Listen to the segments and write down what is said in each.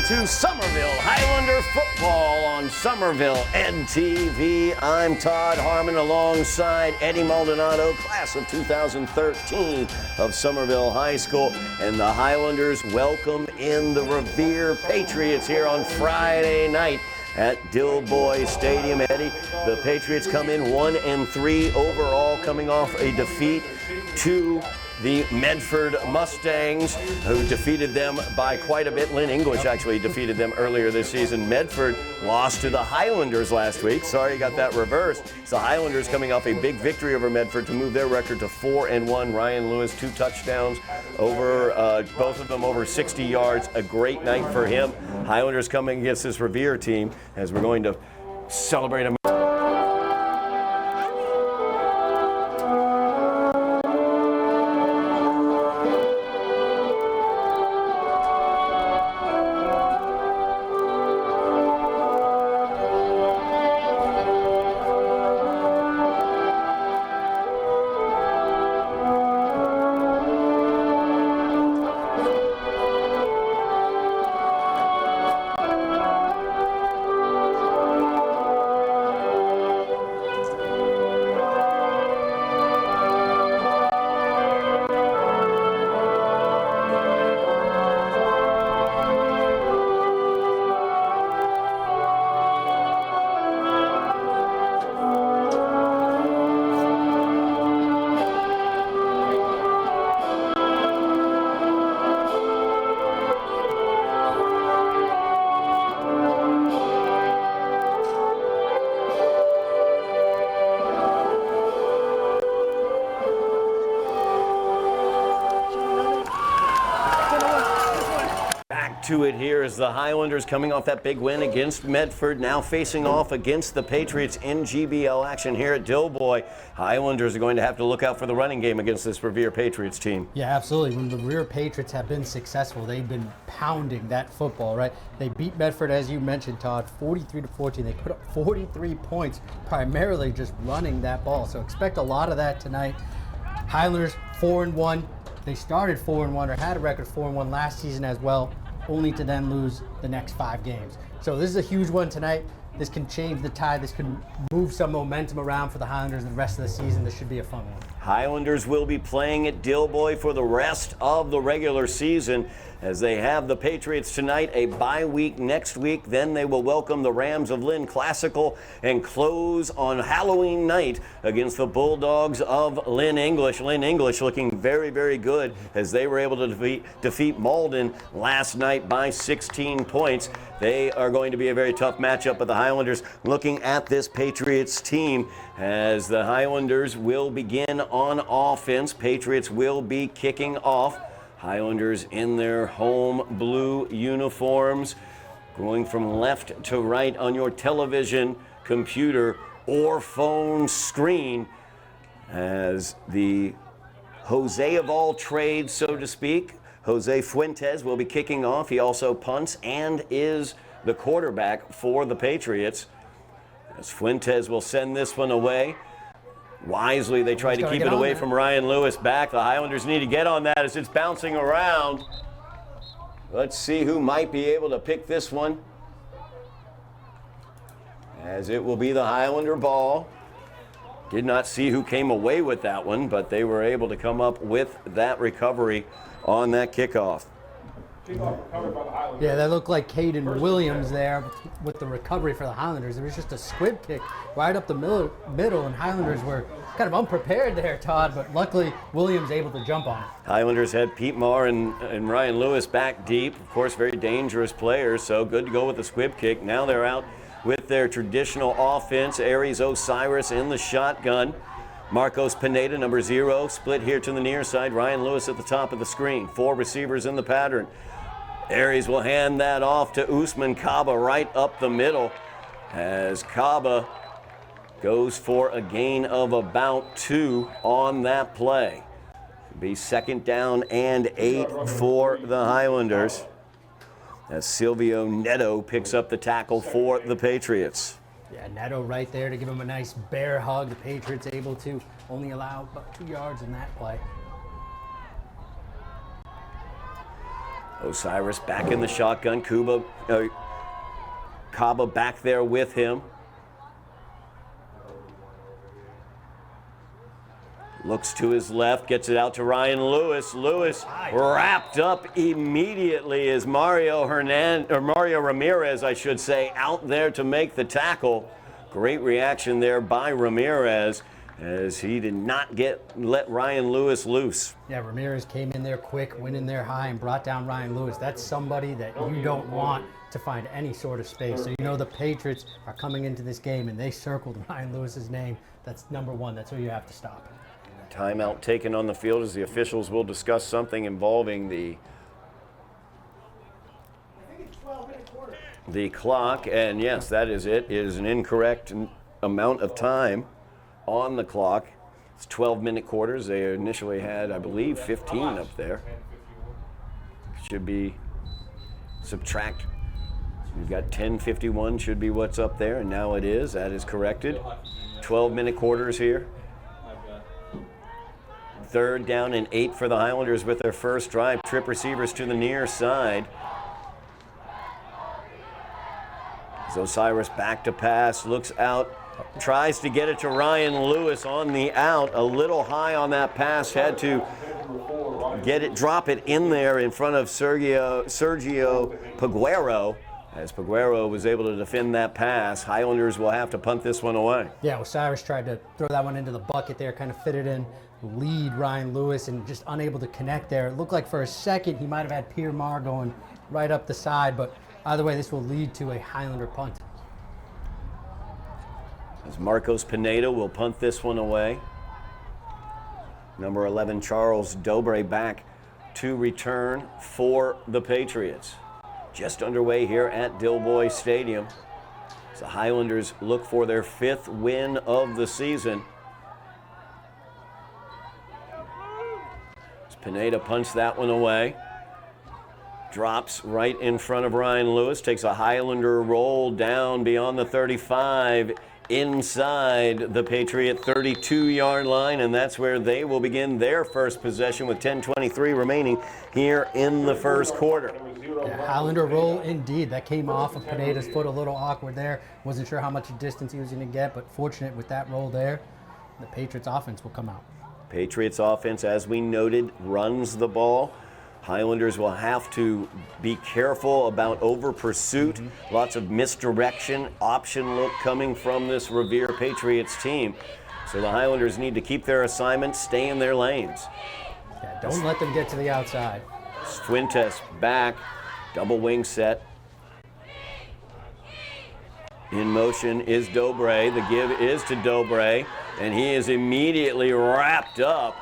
to Somerville Highlander football on Somerville NTV. I'm Todd Harmon alongside Eddy Maldonado, class of 2013 of Somerville High School. And the Highlanders welcome in the Revere Patriots here on Friday night at Dilboy Stadium. Eddy, the Patriots come in 1-3 overall, coming off a defeat to the Medford Mustangs, who defeated them by quite a bit. Lynn English actually defeated them earlier this season. Medford lost to the Highlanders last week. Sorry you got that reversed. It's the Highlanders coming off a big victory over Medford to move their record to 4-1. Ryan Lewis, 2 touchdowns, over both of them over 60 yards. A great night for him. Highlanders coming against this Revere team as we're going to celebrate a to it here as the Highlanders coming off that big win against Medford, now facing off against the Patriots in GBL action here at Dilboy. Highlanders are going to have to look out for the running game against this Revere Patriots team. Yeah, absolutely. When the Revere Patriots have been successful, they've been pounding that football, right? They beat Medford, as you mentioned, Todd, 43-14. They put up 43 points, primarily just running that ball. So expect a lot of that tonight. Highlanders 4-1. They started 4-1 or had a record 4-1 last season as well, only to then lose the next 5 games. So this is a huge one tonight. This can change the tide. This can move some momentum around for the Highlanders the rest of the season. This should be a fun one. Highlanders will be playing at Dilboy for the rest of the regular season as they have the Patriots tonight, a bye week next week. Then they will welcome the Rams of Lynn Classical and close on Halloween night against the Bulldogs of Lynn English. Lynn English looking very, very good as they were able to defeat Malden last night by 16 points. They are going to be a very tough matchup, but the Highlanders looking at this Patriots team as the Highlanders will begin on offense. Patriots will be kicking off. Highlanders in their home blue uniforms, going from left to right on your television, computer, or phone screen as the Jose of all trades, so to speak. Jose Fuentes will be kicking off. He also punts and is the quarterback for the Patriots. As Fuentes will send this one away. Wisely, they try to keep it away from Ryan Lewis back. The Highlanders need to get on that as it's bouncing around. Let's see who might be able to pick this one, as it will be the Highlander ball. Did not see who came away with that one, but they were able to come up with that recovery on that kickoff. Yeah, that looked like Caden Williams there with the recovery for the Highlanders. There was just a squib kick right up the middle, and Highlanders were kind of unprepared there, Todd, but luckily Williams able to jump on it. Highlanders had Pete Marr and Ryan Lewis back deep. Of course, very dangerous players, so good to go with the squib kick. Now they're out with their traditional offense. Aries Osiris in the shotgun. Marcos Pineda, number 0, split here to the near side. Ryan Lewis at the top of the screen. 4 receivers in the pattern. Aries will hand that off to Usman Kaba right up the middle as Kaba goes for a gain of about 2 on that play. It'll be 2nd down and 8 for the Highlanders as Silvio Neto picks up the tackle for the Patriots. Yeah, Neto right there to give him a nice bear hug. The Patriots able to only allow about 2 yards in that play. Osiris back in the shotgun. Kaba back there with him. Looks to his left, gets it out to Ryan Lewis. Lewis wrapped up immediately as Mario Ramirez, I should say, out there to make the tackle. Great reaction there by Ramirez as he did not let Ryan Lewis loose. Yeah, Ramirez came in there quick, went in there high, and brought down Ryan Lewis. That's somebody that you don't want to find any sort of space. So you know the Patriots are coming into this game, and they circled Ryan Lewis's name. That's number one. That's who you have to stop. Timeout taken on the field as the officials will discuss something involving the clock. And yes, that is it. It is an incorrect amount of time on the clock. It's 12-minute quarters. They initially had, I believe, 15 up there. Should be subtract. We've got 10:51 should be what's up there, and now it is. That is corrected. 12-minute quarters here. 3rd down and 8 for the Highlanders with their first drive. Trip receivers to the near side. As Osiris back to pass, looks out, tries to get it to Ryan Lewis on the out. A little high on that pass, had to drop it in there in front of Sergio Peguero. As Peguero was able to defend that pass, Highlanders will have to punt this one away. Yeah, Osiris tried to throw that one into the bucket there, kind of fit it in, lead Ryan Lewis, and just unable to connect there. It looked like for a second he might have had Pierre Mar going right up the side, but either way, this will lead to a Highlander punt. As Marcos Pineda will punt this one away. Number 11, Charles Dobre back to return for the Patriots. Just underway here at Dilboy Stadium. As the Highlanders look for their 5th win of the season. As Pineda punts that one away. Drops right in front of Ryan Lewis. Takes a Highlander roll down beyond the 35. Inside the Patriot 32-yard line, and that's where they will begin their first possession with 10:23 remaining here in the first quarter. Yeah, Highlander roll indeed. That came off of Pineda's foot, a little awkward there. Wasn't sure how much distance he was going to get, but fortunate with that roll there. The Patriots offense will come out. Patriots offense, as we noted, runs the ball. Highlanders will have to be careful about over pursuit. Lots of misdirection, option look coming from this Revere Patriots team. So the Highlanders need to keep their assignment, stay in their lanes. Yeah, don't let them get to the outside. Fuentes back, double wing set. In motion is Dobre. The give is to Dobre, and he is immediately wrapped up.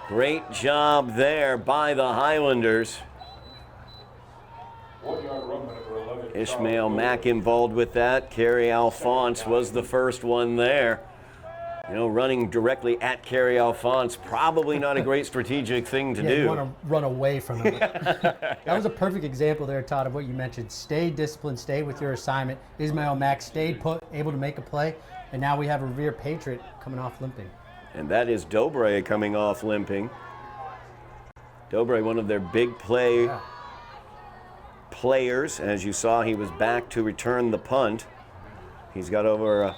Great job there by the Highlanders. Ishmael Mack involved with that. Kerry Alphonse was the first one there. You know, running directly at Kerry Alphonse, probably not a great strategic thing to do. You want to run away from him. That was a perfect example there, Todd, of what you mentioned. Stay disciplined, stay with your assignment. Ishmael Mack stayed put, able to make a play, and now we have a Revere Patriot coming off limping. And that is Dobre coming off limping. Dobre, one of their big players. As you saw, he was back to return the punt. He's got over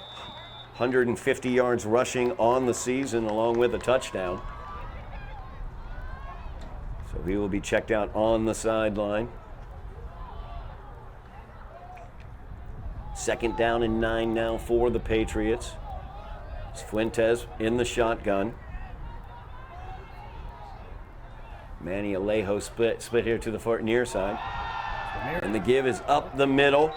150 yards rushing on the season, along with a touchdown. So he will be checked out on the sideline. 2nd down and 9 now for the Patriots. Fuentes in the shotgun. Manny Alejo split here to the near side. And the give is up the middle.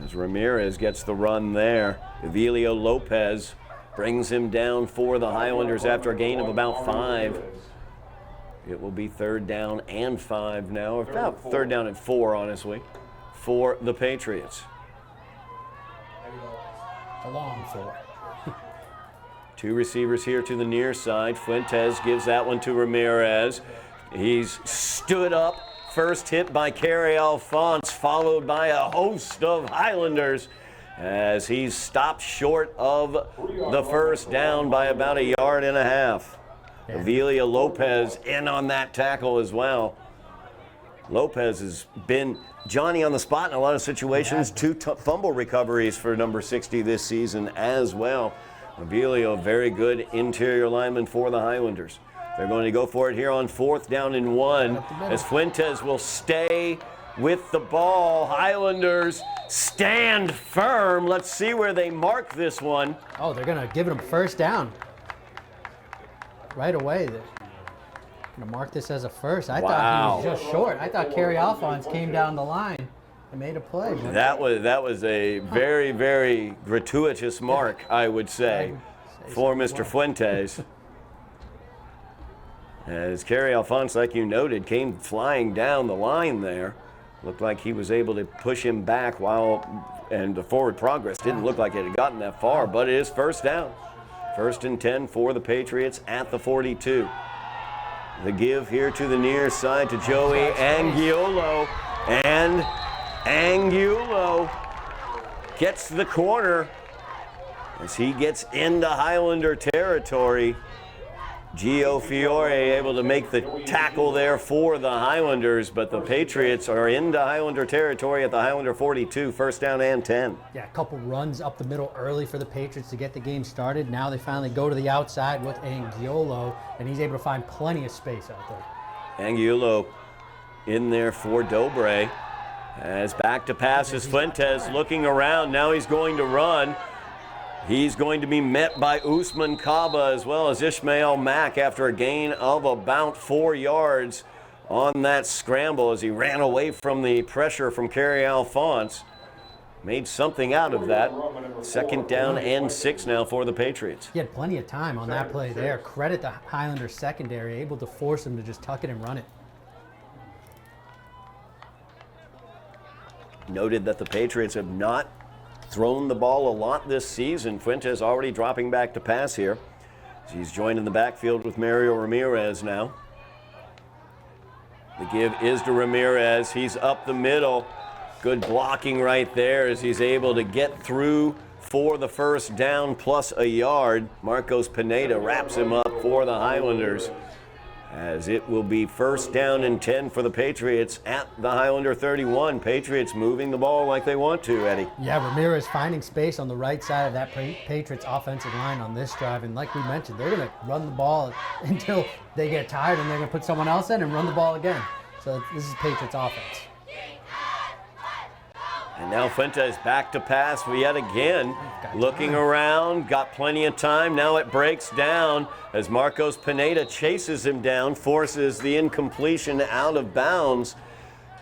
As Ramirez gets the run there. Evelio Lopez brings him down for the Highlanders after a gain of about 5. It will be 3rd down and 5 now. About 3rd down and 4, honestly, for the Patriots. A long 4. 2 receivers here to the near side. Fuentes gives that one to Ramirez. He's stood up. First hit by Kerry Alphonse, followed by a host of Highlanders as he's stopped short of the first down by about 1.5 yards. Yeah. Avilia Lopez in on that tackle as well. Lopez has been Johnny on the spot in a lot of situations. Two fumble recoveries for number 60 this season as well. Avilia, a very good interior lineman for the Highlanders. They're going to go for it here on 4th down and 1 as Fuentes will stay with the ball. Highlanders stand firm. Let's see where they mark this one. Oh, they're going to give him first down. Right away. They're going to mark this as a first. I thought he was just short. I thought Kerry Alphonse came down the line and made a play. But that was a very, very gratuitous mark, I would say, for Mr. Fuentes. As Kerry Alphonse, like you noted, came flying down the line there. Looked like he was able to push him back and the forward progress didn't look like it had gotten that far, but it is first down. 1st and 10 for the Patriots at the 42. The give here to the near side to Joey Angulo. And Angulo gets the corner as he gets into Highlander territory. Gio Fiore able to make the tackle there for the Highlanders, but the Patriots are into Highlander territory at the Highlander 42, 1st down and 10. Yeah, a couple runs up the middle early for the Patriots to get the game started. Now they finally go to the outside with Angulo, and he's able to find plenty of space out there. Angulo in there for Dobre. As back to pass is Fuentes looking around. Now he's going to run. He's going to be met by Usman Kaba as well as Ishmael Mack after a gain of about 4 yards on that scramble as he ran away from the pressure from Kerry Alphonse. Made something out of that. 2nd down and 6 now for the Patriots. He had plenty of time on that play there. Credit the Highlanders secondary, able to force him to just tuck it and run it. Noted that the Patriots have not thrown the ball a lot this season. Fuentes already dropping back to pass here. He's joined in the backfield with Mario Ramirez now. The give is to Ramirez. He's up the middle. Good blocking right there as he's able to get through for the first down plus a yard. Marcos Pineda wraps him up for the Highlanders as it will be 1st down and 10 for the Patriots at the Highlander 31. Patriots moving the ball like they want to, Eddie. Yeah, Ramirez finding space on the right side of that Patriots offensive line on this drive. And like we mentioned, they're going to run the ball until they get tired, and they're going to put someone else in and run the ball again. So this is Patriots offense. And now Fuentes back to pass yet again. Looking around, got plenty of time. Now it breaks down as Marcos Pineda chases him down, forces the incompletion out of bounds.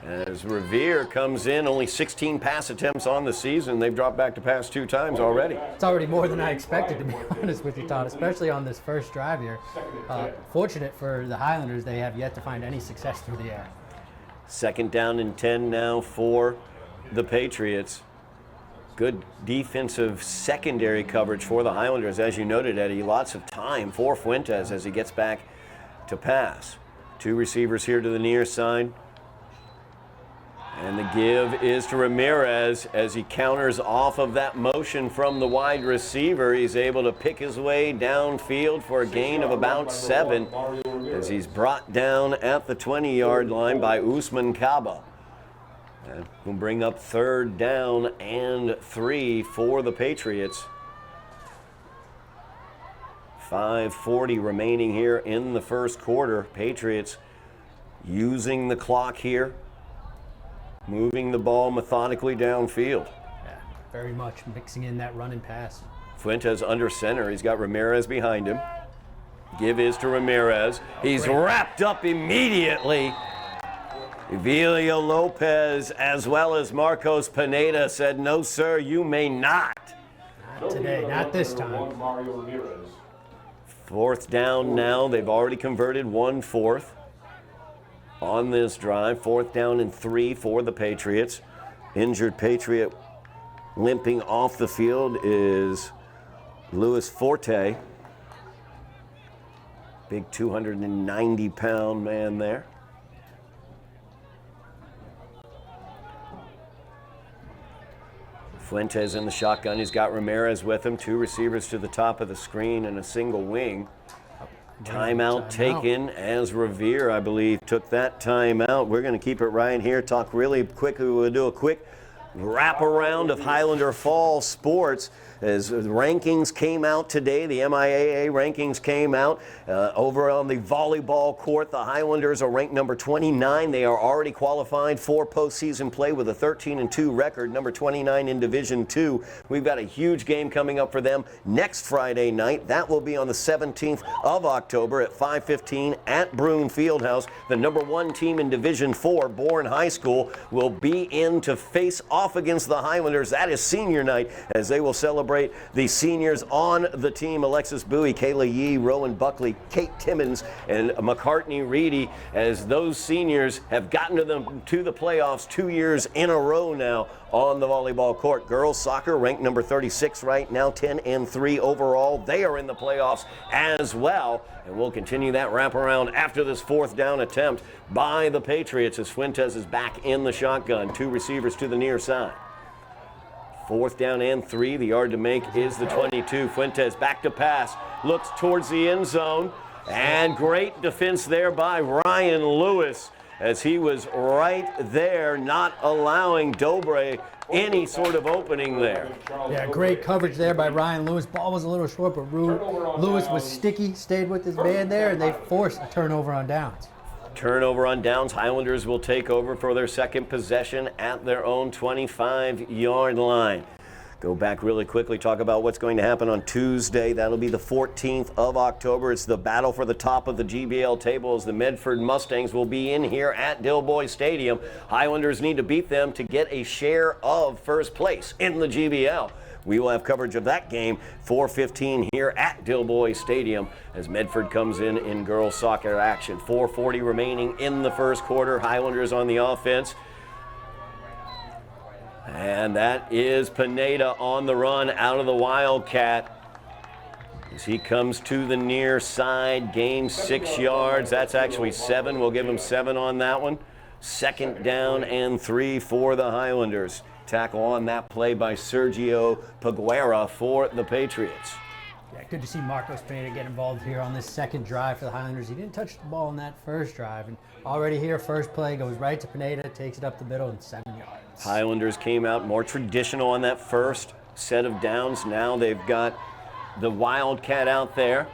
As Revere comes in, only 16 pass attempts on the season. They've dropped back to pass 2 times already. It's already more than I expected, to be honest with you, Todd, especially on this first drive here. Fortunate for the Highlanders, they have yet to find any success through the air. 2nd down and 10 now for the Patriots. Good defensive secondary coverage for the Highlanders. As you noted, Eddie, lots of time for Fuentes as he gets back to pass. 2 receivers here to the near side. And the give is to Ramirez as he counters off of that motion from the wide receiver. He's able to pick his way downfield for a gain of about 7 as he's brought down at the 20-yard line by Usman Kaba. And we'll bring up 3rd down and 3 for the Patriots. 5:40 remaining here in the first quarter. Patriots using the clock here, moving the ball methodically downfield. Yeah, very much mixing in that run and pass. Fuentes under center. He's got Ramirez behind him. Give is to Ramirez. He's wrapped up immediately. Avilia Lopez as well as Marcos Pineda said, "No, sir, you may not." Not today, not this time. 4th down now. They've already converted 1/4 on this drive. 4th down and 3 for the Patriots. Injured Patriot limping off the field is Luis Forte. Big 290-pound man there. Fuentes in the shotgun. He's got Ramirez with him. 2 receivers to the top of the screen and a single wing. Timeout taken as Revere, I believe, took that timeout. We're going to keep it right here. Talk really quickly. We'll do a quick wraparound of Highlander Fall sports as the rankings came out today. The MIAA rankings came out over on the volleyball court. The Highlanders are ranked number 29. They are already qualified for postseason play with a 13-2 record, number 29 in Division II. We've got a huge game coming up for them next Friday night. That will be on the 17th of October at 5:15 at Bruin Fieldhouse. The number 1 team in Division IV, Bourne High School, will be in to face off against the Highlanders. That is senior night as they will celebrate the seniors on the team. Alexis Bowie, Kayla Yee, Rowan Buckley, Kate Timmons, and McCartney Reedy, as those seniors have gotten to the playoffs 2 years in a row now on the volleyball court. Girls soccer ranked number 36 right now, 10-3 overall. They are in the playoffs as well, and we'll continue that wraparound after this 4th down attempt by the Patriots as Fuentes is back in the shotgun. 2 receivers to the near side. 4th down and 3. The yard to make is the 22. Fuentes back to pass. Looks towards the end zone. And great defense there by Ryan Lewis as he was right there, not allowing Dilboy any sort of opening there. Yeah, great coverage there by Ryan Lewis. Ball was a little short, but Lewis was sticky, stayed with his man there, and they forced a turnover on downs. Turnover on downs. Highlanders will take over for their second possession at their own 25-yard line. Go back really quickly, talk about what's going to happen on Tuesday. That'll be the 14th of October. It's the battle for the top of the GBL table as the Medford Mustangs will be in here at Dilboy Stadium. Highlanders need to beat them to get a share of first place in the GBL. We will have coverage of that game, 4:15 here at Dilboy Stadium as Medford comes in girls soccer action. 4:40 remaining in the first quarter. Highlanders on the offense. And that is Pineda on the run out of the Wildcat. As he comes to the near side, gains 6 yards. That's actually 7. We'll give him 7 on that one. 2nd down and 3 for the Highlanders. Tackle on that play by Sergio Paguera for the Patriots. Yeah, good to see Marcos Pineda get involved here on this second drive for the Highlanders. He didn't touch the ball in that first drive, and already here, first play goes right to Pineda, takes it up the middle and 7 yards. Highlanders came out more traditional on that first set of downs. Now they've got the Wildcat out there.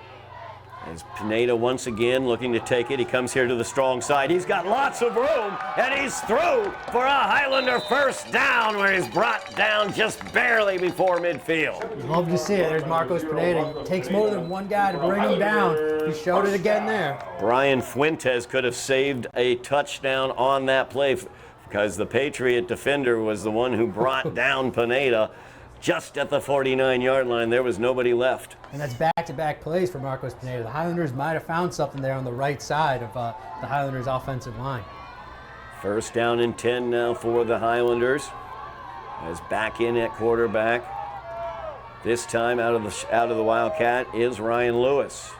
As Pineda once again looking to take it. He comes here to the strong side. He's got lots of room, and he's through for a Highlander first down where he's brought down just barely before midfield. Love to see it. There's Marcos Pineda. It takes more than one guy to bring him down. He showed it again there. Brian Fuentes could have saved a touchdown on that play because the Patriot defender was the one who brought down Pineda. Just at the 49-yard line, there was nobody left. And that's back-to-back plays for Marcos Pineda. The Highlanders might have found something there on the right side of the Highlanders' offensive line. 1st down and 10 now for the Highlanders. As back in at quarterback. This time out of the Wildcat is Ryan Lewis.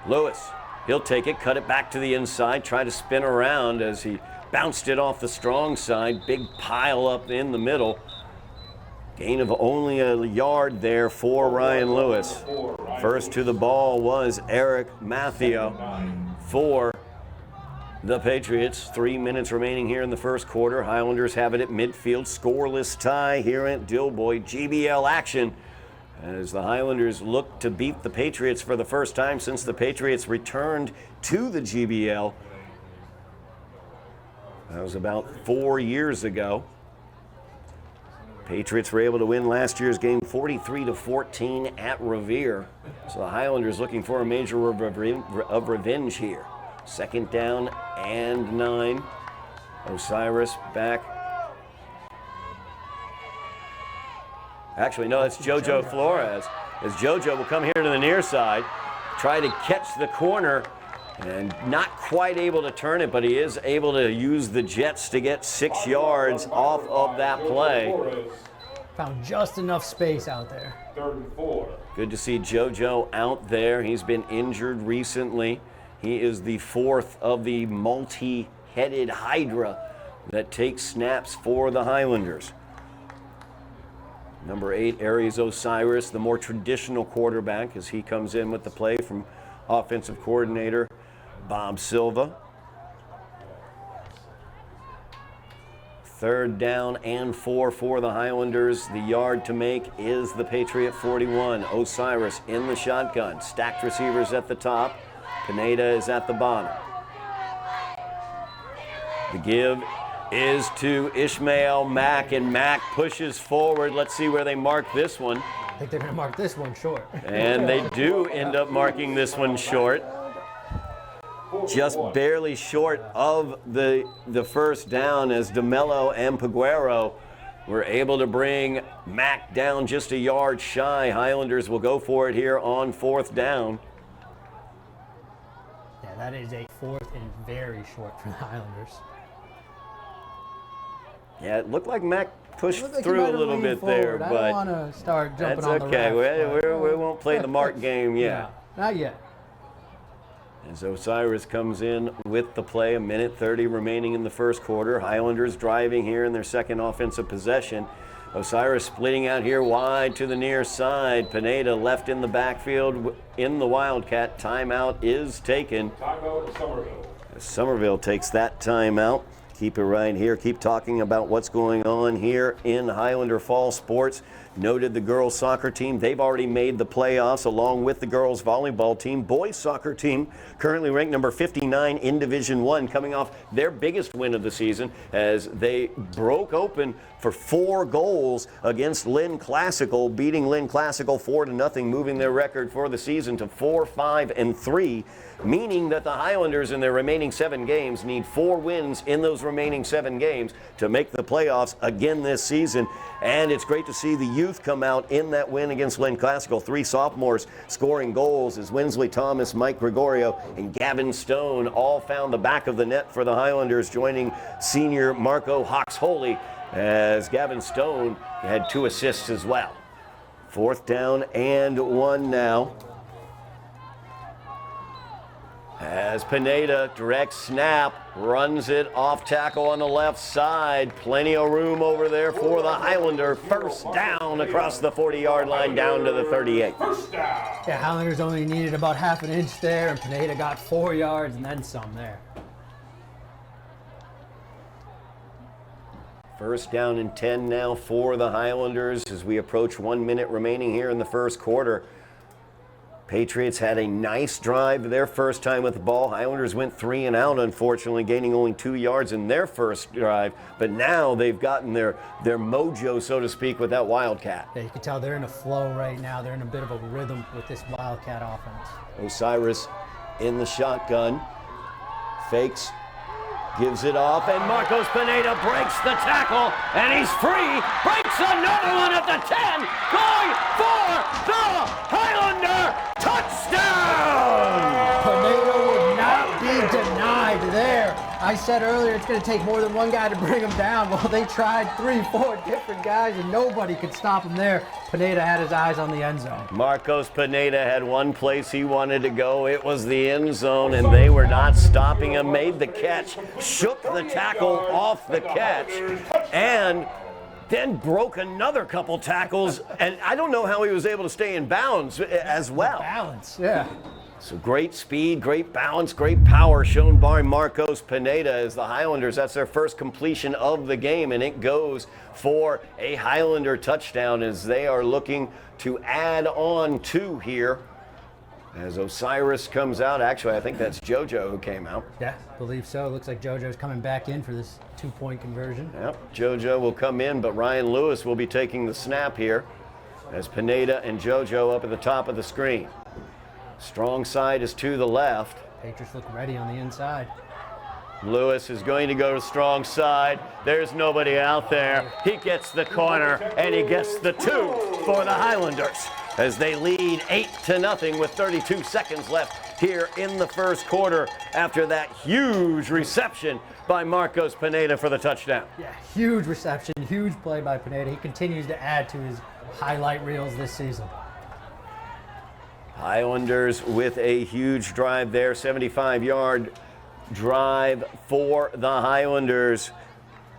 Lewis, he'll take it, cut it back to the inside, try to spin around as he bounced it off the strong side. Big pile up in the middle. Gain of only a yard there for Ryan Lewis. First to the ball was Eric Mathio for the Patriots. 3 minutes remaining here in the first quarter. Highlanders have it at midfield. Scoreless tie here at Dilboy. GBL action as the Highlanders look to beat the Patriots for the first time since the Patriots returned to the GBL. That was about 4 years ago. Patriots were able to win last year's game 43-14 at Revere. So the Highlanders looking for a major of revenge here. 2nd down and 9. Osiris back. Actually, no, that's JoJo Flores. As JoJo will come here to the near side, try to catch the corner, and not quite able to turn it, but he is able to use the Jets to get 6 yards off of that play. Found just enough space out there. 3rd and 4. Good to see JoJo out there. He's been injured recently. He is the 4th of the multi-headed Hydra that takes snaps for the Highlanders. Number 8, Aries Osiris, the more traditional quarterback, as he comes in with the play from offensive coordinator Bob Silva. 3rd down and 4 for the Highlanders. The yard to make is the Patriot 41. Osiris in the shotgun. Stacked receivers at the top. Pineda is at the bottom. The give is to Ishmael Mack, and Mack pushes forward. Let's see where they mark this one. I think they're going to mark this one short. And they do end up marking this one short. Just barely short of the first down, as DeMello and Peguero were able to bring Mack down just a yard shy. Highlanders will go for it here on 4th down. Yeah, that is a 4th and very short for the Highlanders. Yeah, it looked like Mack pushed Like through a little bit there, I but don't want to start jumping that's on the okay. ref, We won't play the mark game yet. No, not yet. As Osiris comes in with the play, 1:30 remaining in the first quarter. Highlanders driving here in their second offensive possession. Osiris splitting out here wide to the near side. Pineda left in the backfield in the Wildcat. Timeout is taken. Timeout Somerville. Somerville takes that timeout. Keep it right here. Keep talking about what's going on here in Highlander Fall Sports. Noted the girls soccer team. They've already made the playoffs along with the girls volleyball team. Boys soccer team currently ranked number 59 in Division 1, coming off their biggest win of the season as they broke open for 4 goals against Lynn Classical, beating Lynn Classical 4-0, moving their record for the season to 4-5-3, meaning that the Highlanders in their remaining 7 games need 4 wins in those remaining 7 games to make the playoffs again this season. And it's great to see the youth come out in that win against Lynn Classical. 3 sophomores scoring goals as Winsley Thomas, Mike Gregorio, and Gavin Stone all found the back of the net for the Highlanders, joining senior Marco Hawks-Holy, as Gavin Stone had 2 assists as well. 4th down and 1 now. As Pineda, direct snap, runs it off tackle on the left side. Plenty of room over there for the Highlander. 1st down across the 40-yard line down to the 38. First down. Yeah, Highlanders only needed about half an inch there, and Pineda got 4 yards and then some there. 1st down and 10 now for the Highlanders as we approach 1 minute remaining here in the first quarter. Patriots had a nice drive their first time with the ball. Highlanders went 3 and out, unfortunately, gaining only 2 yards in their first drive. But now they've gotten their mojo, so to speak, with that Wildcat. Yeah, you can tell they're in a flow right now. They're in a bit of a rhythm with this Wildcat offense. Osiris in the shotgun, fakes, gives it off, and Marcos Pineda breaks the tackle, and he's free, breaks another one at the 10, going for the Highlander touchdown! Pineda would not be denied there. I said earlier it's going to take more than one guy to bring him down. Well, they tried 3-4 different guys, and nobody could stop him there. Pineda had his eyes on the end zone. Marcos Pineda had one place he wanted to go. It was the end zone, and they were not stopping him. Made the catch, shook the tackle off the catch, and then broke another couple tackles. And I don't know how he was able to stay in bounds as well. Balance, yeah. So great speed, great balance, great power shown by Marcos Pineda as the Highlanders. That's their first completion of the game, and it goes for a Highlander touchdown as they are looking to add on 2 here. As Osiris comes out, actually I think that's JoJo who came out. Yeah, believe so. Looks like JoJo's coming back in for this 2-point conversion. Yep, JoJo will come in, but Ryan Lewis will be taking the snap here as Pineda and JoJo up at the top of the screen. Strong side is to the left. Patriots look ready on the inside. Lewis is going to go to strong side. There's nobody out there. He gets the corner, and he gets the 2 for the Highlanders as they lead 8-0 with 32 seconds left here in the first quarter after that huge reception by Marcos Pineda for the touchdown. Yeah, huge reception, huge play by Pineda. He continues to add to his highlight reels this season. Highlanders with a huge drive there, 75-yard drive for the Highlanders,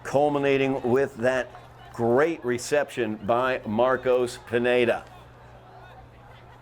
culminating with that great reception by Marcos Pineda.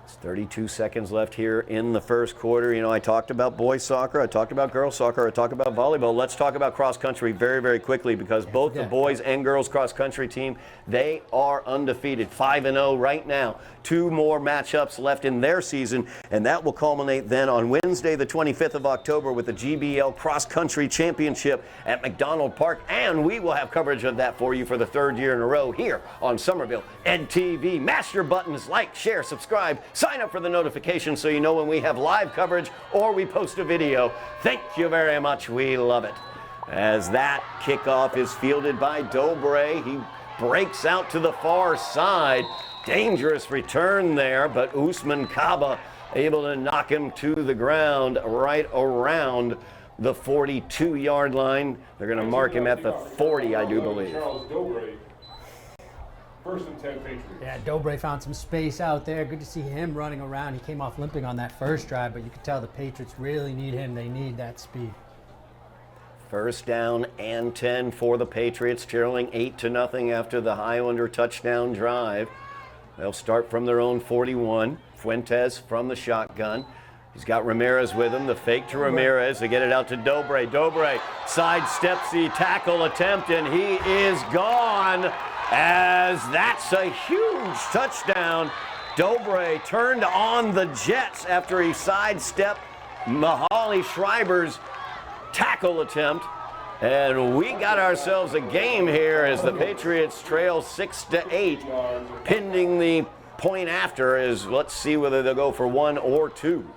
It's 32 seconds left here in the first quarter. You know, I talked about boys soccer, I talked about girls soccer, I talked about volleyball. Let's talk about cross country very, very quickly, because both the boys and girls cross country team, they are undefeated, 5-0 right now. 2 more matchups left in their season, and that will culminate then on Wednesday, the 25th of October, with the GBL Cross Country Championship at McDonald Park, and we will have coverage of that for you for the 3rd year in a row here on Somerville Ed TV. Mash your buttons, like, share, subscribe, sign up for the notifications so you know when we have live coverage or we post a video. Thank you very much. We love it. As that kickoff is fielded by Dilboy, he breaks out to the far side. Dangerous return there, but Usman Kaba able to knock him to the ground right around the 42-yard line. They're going to mark him at the 40, I do believe. First and 10 Patriots. Yeah, Dilboy found some space out there. Good to see him running around. He came off limping on that first drive, but you could tell the Patriots really need him. They need that speed. First down and 10 for the Patriots, trailing 8-0 after the Highlander touchdown drive. They'll start from their own 41. Fuentes from the shotgun. He's got Ramirez with him. The fake to Ramirez. They get it out to Dilboy. Dilboy sidesteps the tackle attempt, and he is gone, as that's a huge touchdown. Dilboy turned on the Jets after he sidestepped Mahali Schreiber's tackle attempt. And we got ourselves a game here as the Patriots trail 6-8, pending the point after. Let's see whether they'll go for 1 or 2.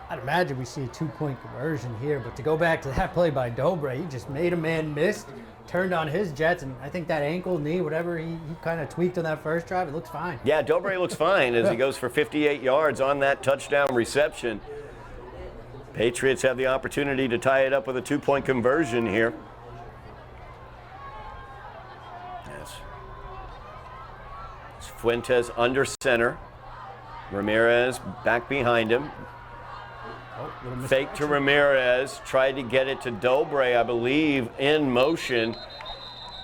I'd imagine we see a 2-point conversion here, but to go back to that play by Dilboy, he just made a man miss, turned on his Jets, and I think that ankle, knee, whatever he kind of tweaked on that first drive, it looks fine. Yeah, Dilboy looks fine as he goes for 58 yards on that touchdown reception. Patriots have the opportunity to tie it up with a 2-point conversion here. Yes. It's Fuentes under center. Ramirez back behind him. Fake to Ramirez. Tried to get it to Dilboy, I believe, in motion.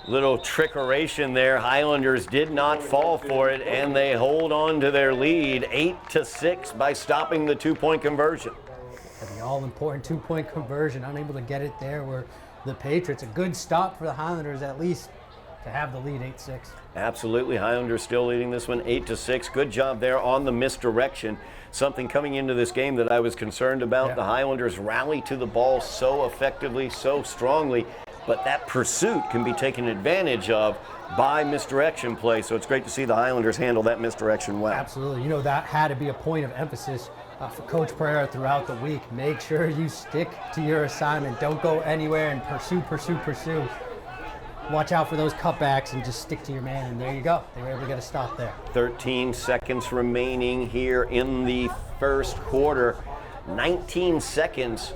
Little trickeration there. Highlanders did not fall for it, and they hold on to their lead 8-6 by stopping the 2-point conversion. The all-important 2-point conversion, unable to get it there where the Patriots, a good stop for the Highlanders at least to have the lead 8-6. Absolutely, Highlanders still leading this one 8-6. Good job there on the misdirection. Something coming into this game that I was concerned about. Yeah. The Highlanders rally to the ball so effectively, so strongly, but that pursuit can be taken advantage of by misdirection play. So it's great to see the Highlanders handle that misdirection well. Absolutely. You know, that had to be a point of emphasis for Coach Pereira throughout the week. Make sure you stick to your assignment. Don't go anywhere and pursue. Watch out for those cutbacks and just stick to your man, and there you go. They were able to get a stop there. 13 seconds remaining here in the first quarter. 19 seconds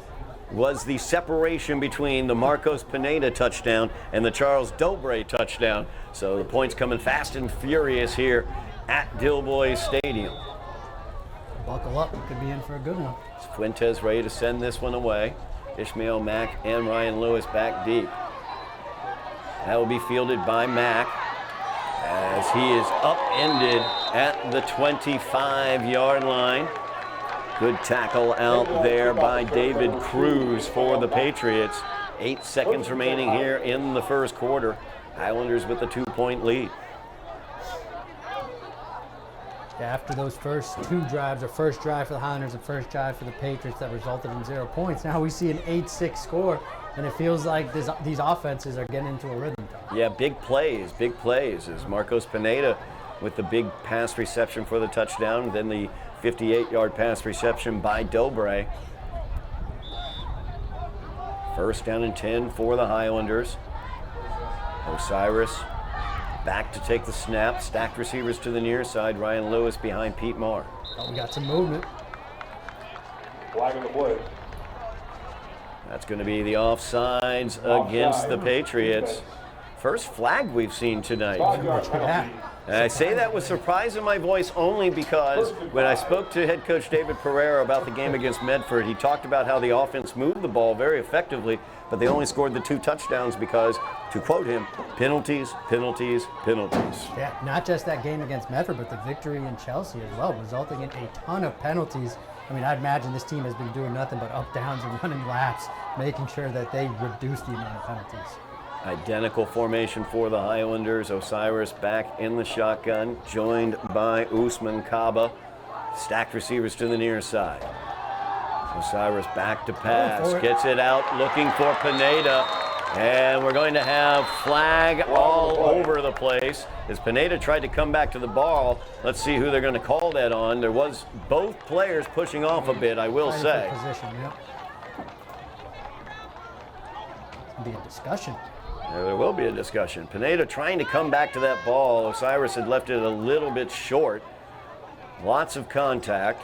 was the separation between the Marcos Pineda touchdown and the Charles Dilboy touchdown. So the points coming fast and furious here at Dilboy Stadium. Buckle up, you could be in for a good one. Fuentes ready to send this one away. Ishmael Mack and Ryan Lewis back deep. That will be fielded by Mack as he is upended at the 25-yard line. Good tackle out there by David Cruz for the Patriots. 8 seconds remaining here in the first quarter. Highlanders with a 2-point lead. After those first 2 drives, or first drive for the Highlanders and first drive for the Patriots that resulted in 0 points, now we see an 8-6 score, and it feels like these offenses are getting into a rhythm. Yeah, big plays as Marcos Pineda with the big pass reception for the touchdown, then the 58-yard pass reception by Dilboy. First down and 10 for the Highlanders. Osiris back to take the snap. Stacked receivers to the near side. Ryan Lewis behind Pete Marr. Oh, we got some movement. Flag on the play. That's going to be the offsides against the Patriots. First flag we've seen tonight. And I say that with surprise in my voice only because when I spoke to head coach David Pereira about the game against Medford, he talked about how the offense moved the ball very effectively, but they only scored the 2 touchdowns because, to quote him, penalties, penalties, penalties. Yeah, not just that game against Medford, but the victory in Chelsea as well, resulting in a ton of penalties. I mean, I'd imagine this team has been doing nothing but up, downs, and running laps, making sure that they reduce the amount of penalties. Identical formation for the Highlanders. Osiris back in the shotgun, joined by Usman Kaba. Stacked receivers to the near side. Osiris back to pass, gets it out, looking for Pineda. And we're going to have flag all over the place as Pineda tried to come back to the ball. Let's see who they're going to call that on. There was both players pushing off a bit, I will say. Position, yep. It'll be a discussion. There will be a discussion. Pineda trying to come back to that ball. Osiris had left it a little bit short. Lots of contact.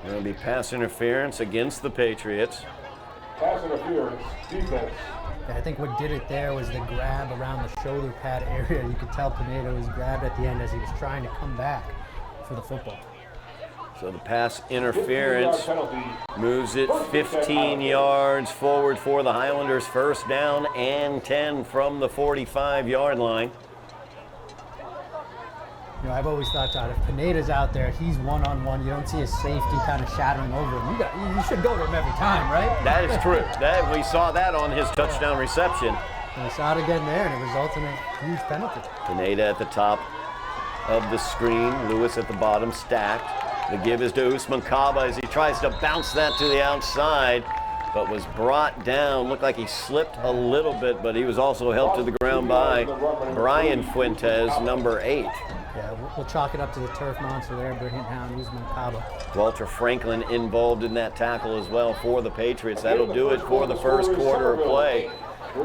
Going to be pass interference against the Patriots. Pass interference, defense. I think what did it there was the grab around the shoulder pad area. You could tell Pineda was grabbed at the end as he was trying to come back for the football. So the pass interference moves it 15 yards forward for the Highlanders. First down and 10 from the 45-yard line. You know, I've always thought, Todd, if Pineda's out there, he's one-on-one. You don't see his safety kind of shadowing over him. You should go to him every time, right? That is true. We saw that on his touchdown reception. And we saw it again there, and it results in a huge penalty. Pineda at the top of the screen. Lewis at the bottom, stacked. The give is to Usman Kaba as he tries to bounce that to the outside, but was brought down. Looked like he slipped a little bit, but he was also helped to the ground by Brian Fuentes, number 8. Yeah, we'll chalk it up to the turf monster there, bringing down Usman Kaba. Walter Franklin involved in that tackle as well for the Patriots. That'll do it for the first quarter of play.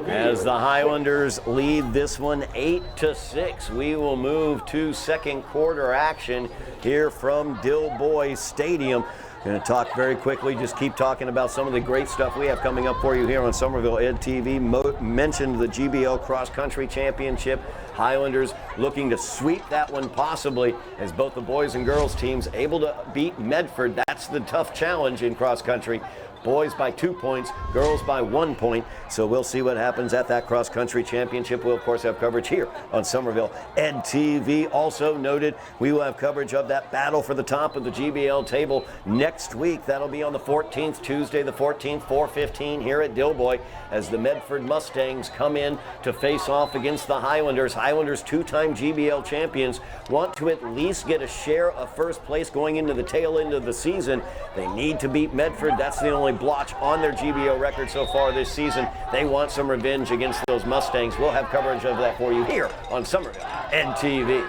As the Highlanders lead this one 8-6, we will move to second quarter action here from Dilboy Stadium. Going to talk very quickly, just keep talking about some of the great stuff we have coming up for you here on Somerville Ed TV. Mentioned the GBL Cross Country Championship. Highlanders looking to sweep that one possibly, as both the boys and girls teams able to beat Medford. That's the tough challenge in cross country. Boys by 2 points, girls by 1 point. So we'll see what happens at that cross country championship. We'll of course have coverage here on Somerville Ed TV. Also noted, we will have coverage of that battle for the top of the GBL table next week. That'll be on the 14th, Tuesday the 14th, 4:15 here at Dilboy, as the Medford Mustangs come in to face off against the Highlanders. Highlanders, 2-time GBL champions, want to at least get a share of first place going into the tail end of the season. They need to beat Medford. That's the only blotch on their GBO record so far this season. They want some revenge against those Mustangs. We'll have coverage of that for you here on Somerville NTV.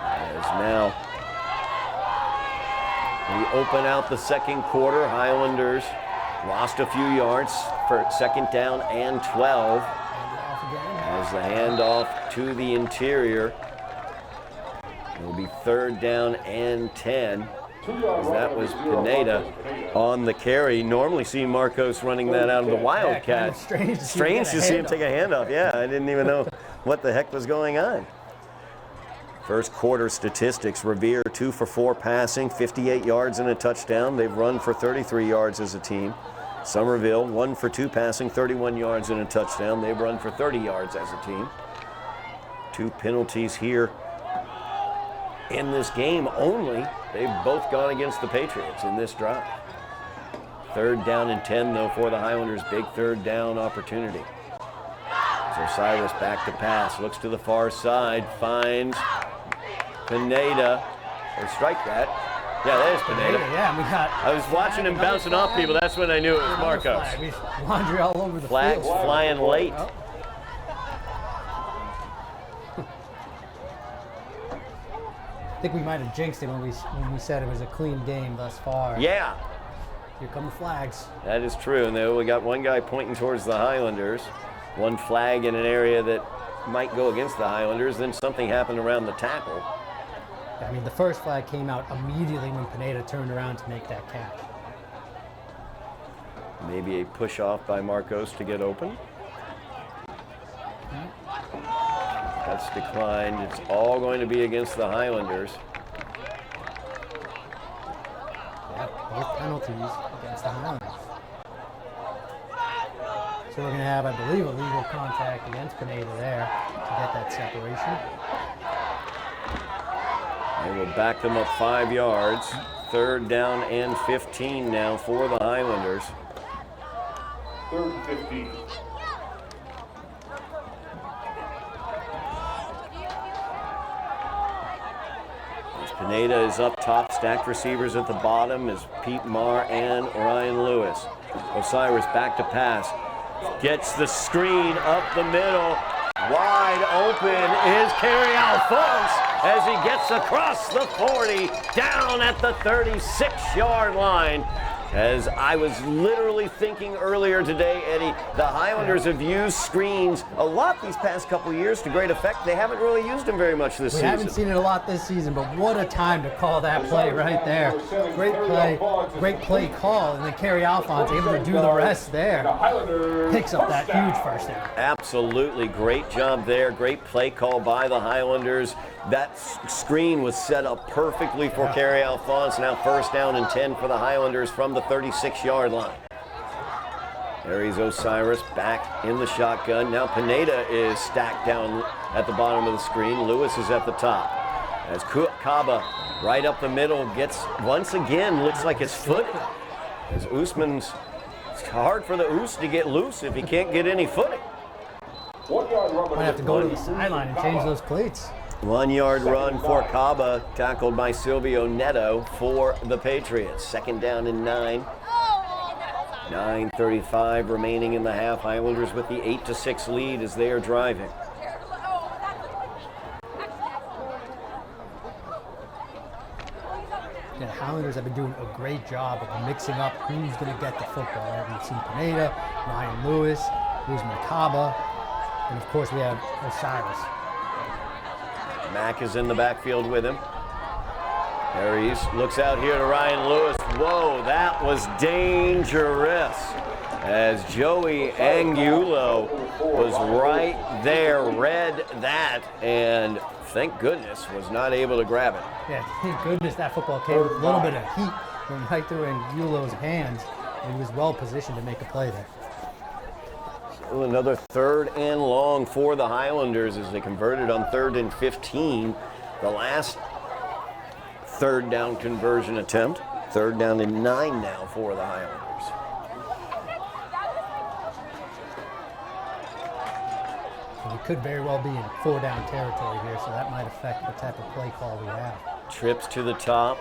As now we open out the second quarter. Highlanders lost a few yards for second down and 12. As the handoff to the interior. It'll be third down and 10. That was Pineda on the carry. Normally see Marcos running that out of the Wildcat. Strange to see him take a handoff. Yeah, I didn't even know what the heck was going on. First quarter statistics, Revere 2 for 4 passing, 58 yards and a touchdown. They've run for 33 yards as a team. Somerville 1 for 2 passing, 31 yards and a touchdown. They've run for 30 yards as a team. 2 penalties here in this game only. They've both gone against the Patriots in this drive. Third down and 10 though for the Highlanders. Big third down opportunity. So Cyrus back to pass, looks to the far side, finds Pineda. Or strike that. Yeah, there's Pineda. Yeah, we got. I was watching him bouncing off people. That's when I knew it was Marcos. Laundry all over the Flags field. flying late. Oh. I think we might have jinxed it when we said it was a clean game thus far. Yeah, Here come the flags. that is true. And then we got one guy pointing towards the Highlanders. One flag in an area that might go against the Highlanders. Then something happened around the tackle. I mean, the first flag came out immediately when Pineda turned around to make that catch. Maybe a push off by Marcos to get open. That's declined. It's all going to be against the Highlanders. Yeah, penalties against the Highlanders. So we're going to have, I believe, a legal contact against Pineda there to get that separation. They will back them up 5 yards. 3rd down and 15 now for the Highlanders. 3rd and 15. As Pineda is up top, stacked receivers at the bottom is Pete Marr and Ryan Lewis. Osiris back to pass. Gets the screen up the middle. Wide open is Kerry Alphonse as he gets across the 40, down at the 36-yard line. As I was literally thinking earlier today, Eddie, the Highlanders have used screens a lot these past couple years to great effect. They haven't really used them very much this season. We haven't seen it a lot this season, but what a time to call that play right there. Great play call, and then Kerry Alphonse able to do the rest there. Picks up that huge first down. Absolutely great job there. Great play call by the Highlanders. That screen was set up perfectly for Kerry Alphonse. Now 1st down and 10 for the Highlanders from the 36-yard line. There's Osiris back in the shotgun. Now Pineda is stacked down at the bottom of the screen. Lewis is at the top. As Kaba right up the middle gets, once again, looks like it's footing. As Usman's, it's hard for the Us to get loose if he can't get any footing. 1 yard run. Might have to go to the sideline and change those cleats. 1 yard run for Kaba, tackled by Silvio Neto for the Patriots. 2nd down and 9. 9:35 remaining in the half. Highlanders with the 8-6 lead as they are driving. The Highlanders have been doing a great job of mixing up who's going to get the football. We've seen Pineda, Ryan Lewis, Usman Kaba, and of course we have Osiris. Mack is in the backfield with him. There he is. Looks out here to Ryan Lewis. Whoa, that was dangerous. As Joey Angulo was right there, read that, and thank goodness was not able to grab it. Yeah, thank goodness that football came with a little bit of heat from right through Angulo's hands, and he was well positioned to make a play there. So another 3rd and long for the Highlanders as they converted on 3rd and 15. The last 3rd down conversion attempt. 3rd down and 9 now for the Highlanders. And we could very well be in 4-down territory here, so that might affect the type of play call we have. Trips to the top.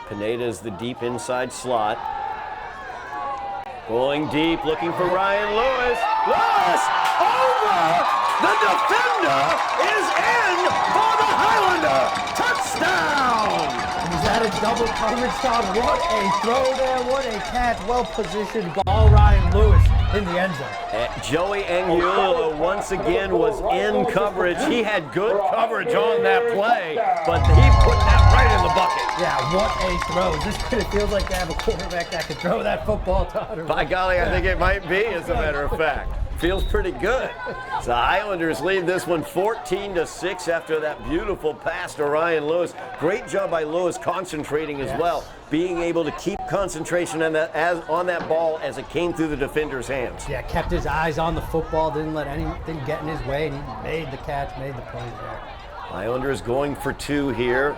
Pineda is the deep inside slot. Going deep, looking for Ryan Lewis. Lewis over! The defender is in for the Highlander! Touchdown! Is that a double coverage, Todd? What a throw there, what a catch. Well positioned ball, Ryan Lewis in the end zone. Joey Angulo once again was in coverage. He had good coverage on that play, but he put that right in the bucket. Yeah, what a throw. It feels like they have a quarterback that can throw that football, Todd. By golly, I think it might be, as a matter of fact. Feels pretty good. The Highlanders lead this one 14-6 after that beautiful pass to Ryan Lewis. Great job by Lewis concentrating as well, being able to keep concentration on that ball as it came through the defender's hands. Yeah, kept his eyes on the football, didn't let anything get in his way, and he made the catch, made the play there. Highlanders going for 2 here,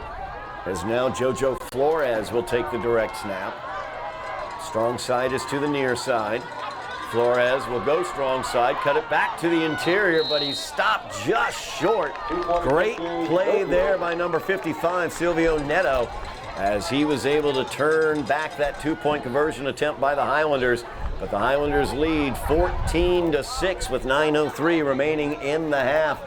as now JoJo Flores will take the direct snap. Strong side is to the near side. Flores will go strong side, cut it back to the interior, but he's stopped just short. Great play there by number 55, Silvio Neto, as he was able to turn back that 2-point conversion attempt by the Highlanders. But the Highlanders lead 14-6 with 9:03 remaining in the half.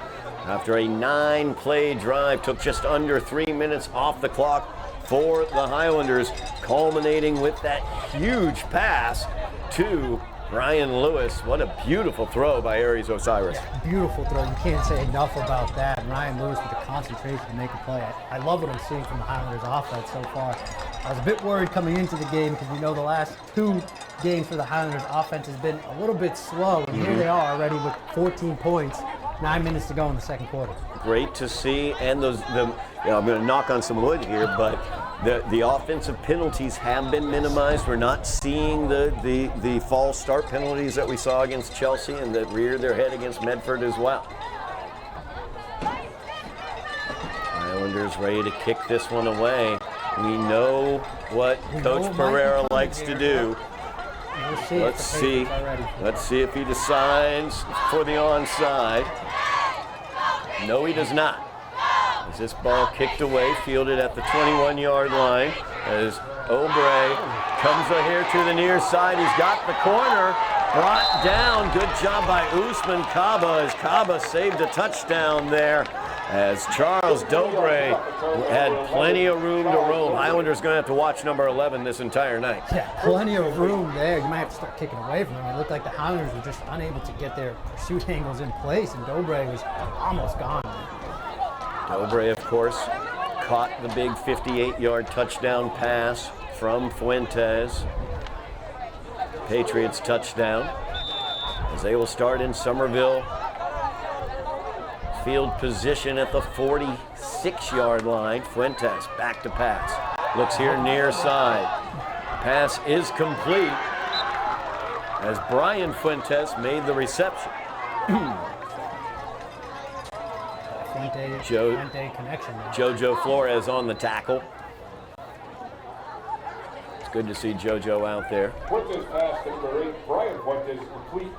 After a 9-play drive, took just under 3 minutes off the clock for the Highlanders, culminating with that huge pass to Ryan Lewis. What a beautiful throw by Aries Osiris. Yeah, beautiful throw. You can't say enough about that. And Ryan Lewis with the concentration to make a play. I love what I'm seeing from the Highlanders offense so far. I was a bit worried coming into the game because we know the last 2 games for the Highlanders offense has been a little bit slow. And here they are already with 14 points, 9 minutes to go in the second quarter. Great to see. And I'm going to knock on some wood here, but The offensive penalties have been minimized. We're not seeing the false start penalties that we saw against Chelsea and that reared their head against Medford as well. Highlanders ready to kick this one away. We know what Coach Pereira likes to do. Let's see. Let's see if he decides for the onside. No, he does not. As this ball kicked away, fielded at the 21-yard line, as Obrey comes here to the near side. He's got the corner brought down. Good job by Usman Kaba as Kaba saved a touchdown there. As Charles Dobre had plenty of room to roam. Highlanders going to have to watch number 11 this entire night. Yeah, plenty of room there. You might have to start kicking away from him. It looked like the Highlanders were just unable to get their pursuit angles in place, and Dobre was almost gone. Dobre, of course, caught the big 58-yard touchdown pass from Fuentes. Patriots touchdown as they will start in Somerville. Field position at the 46-yard line. Fuentes back to pass. Looks here near side. Pass is complete as Brian Fuentes made the reception. Fuente connection. Jojo Flores on the tackle. It's good to see Jojo out there. Fuentes pass to number 8, Brian Fuentes, complete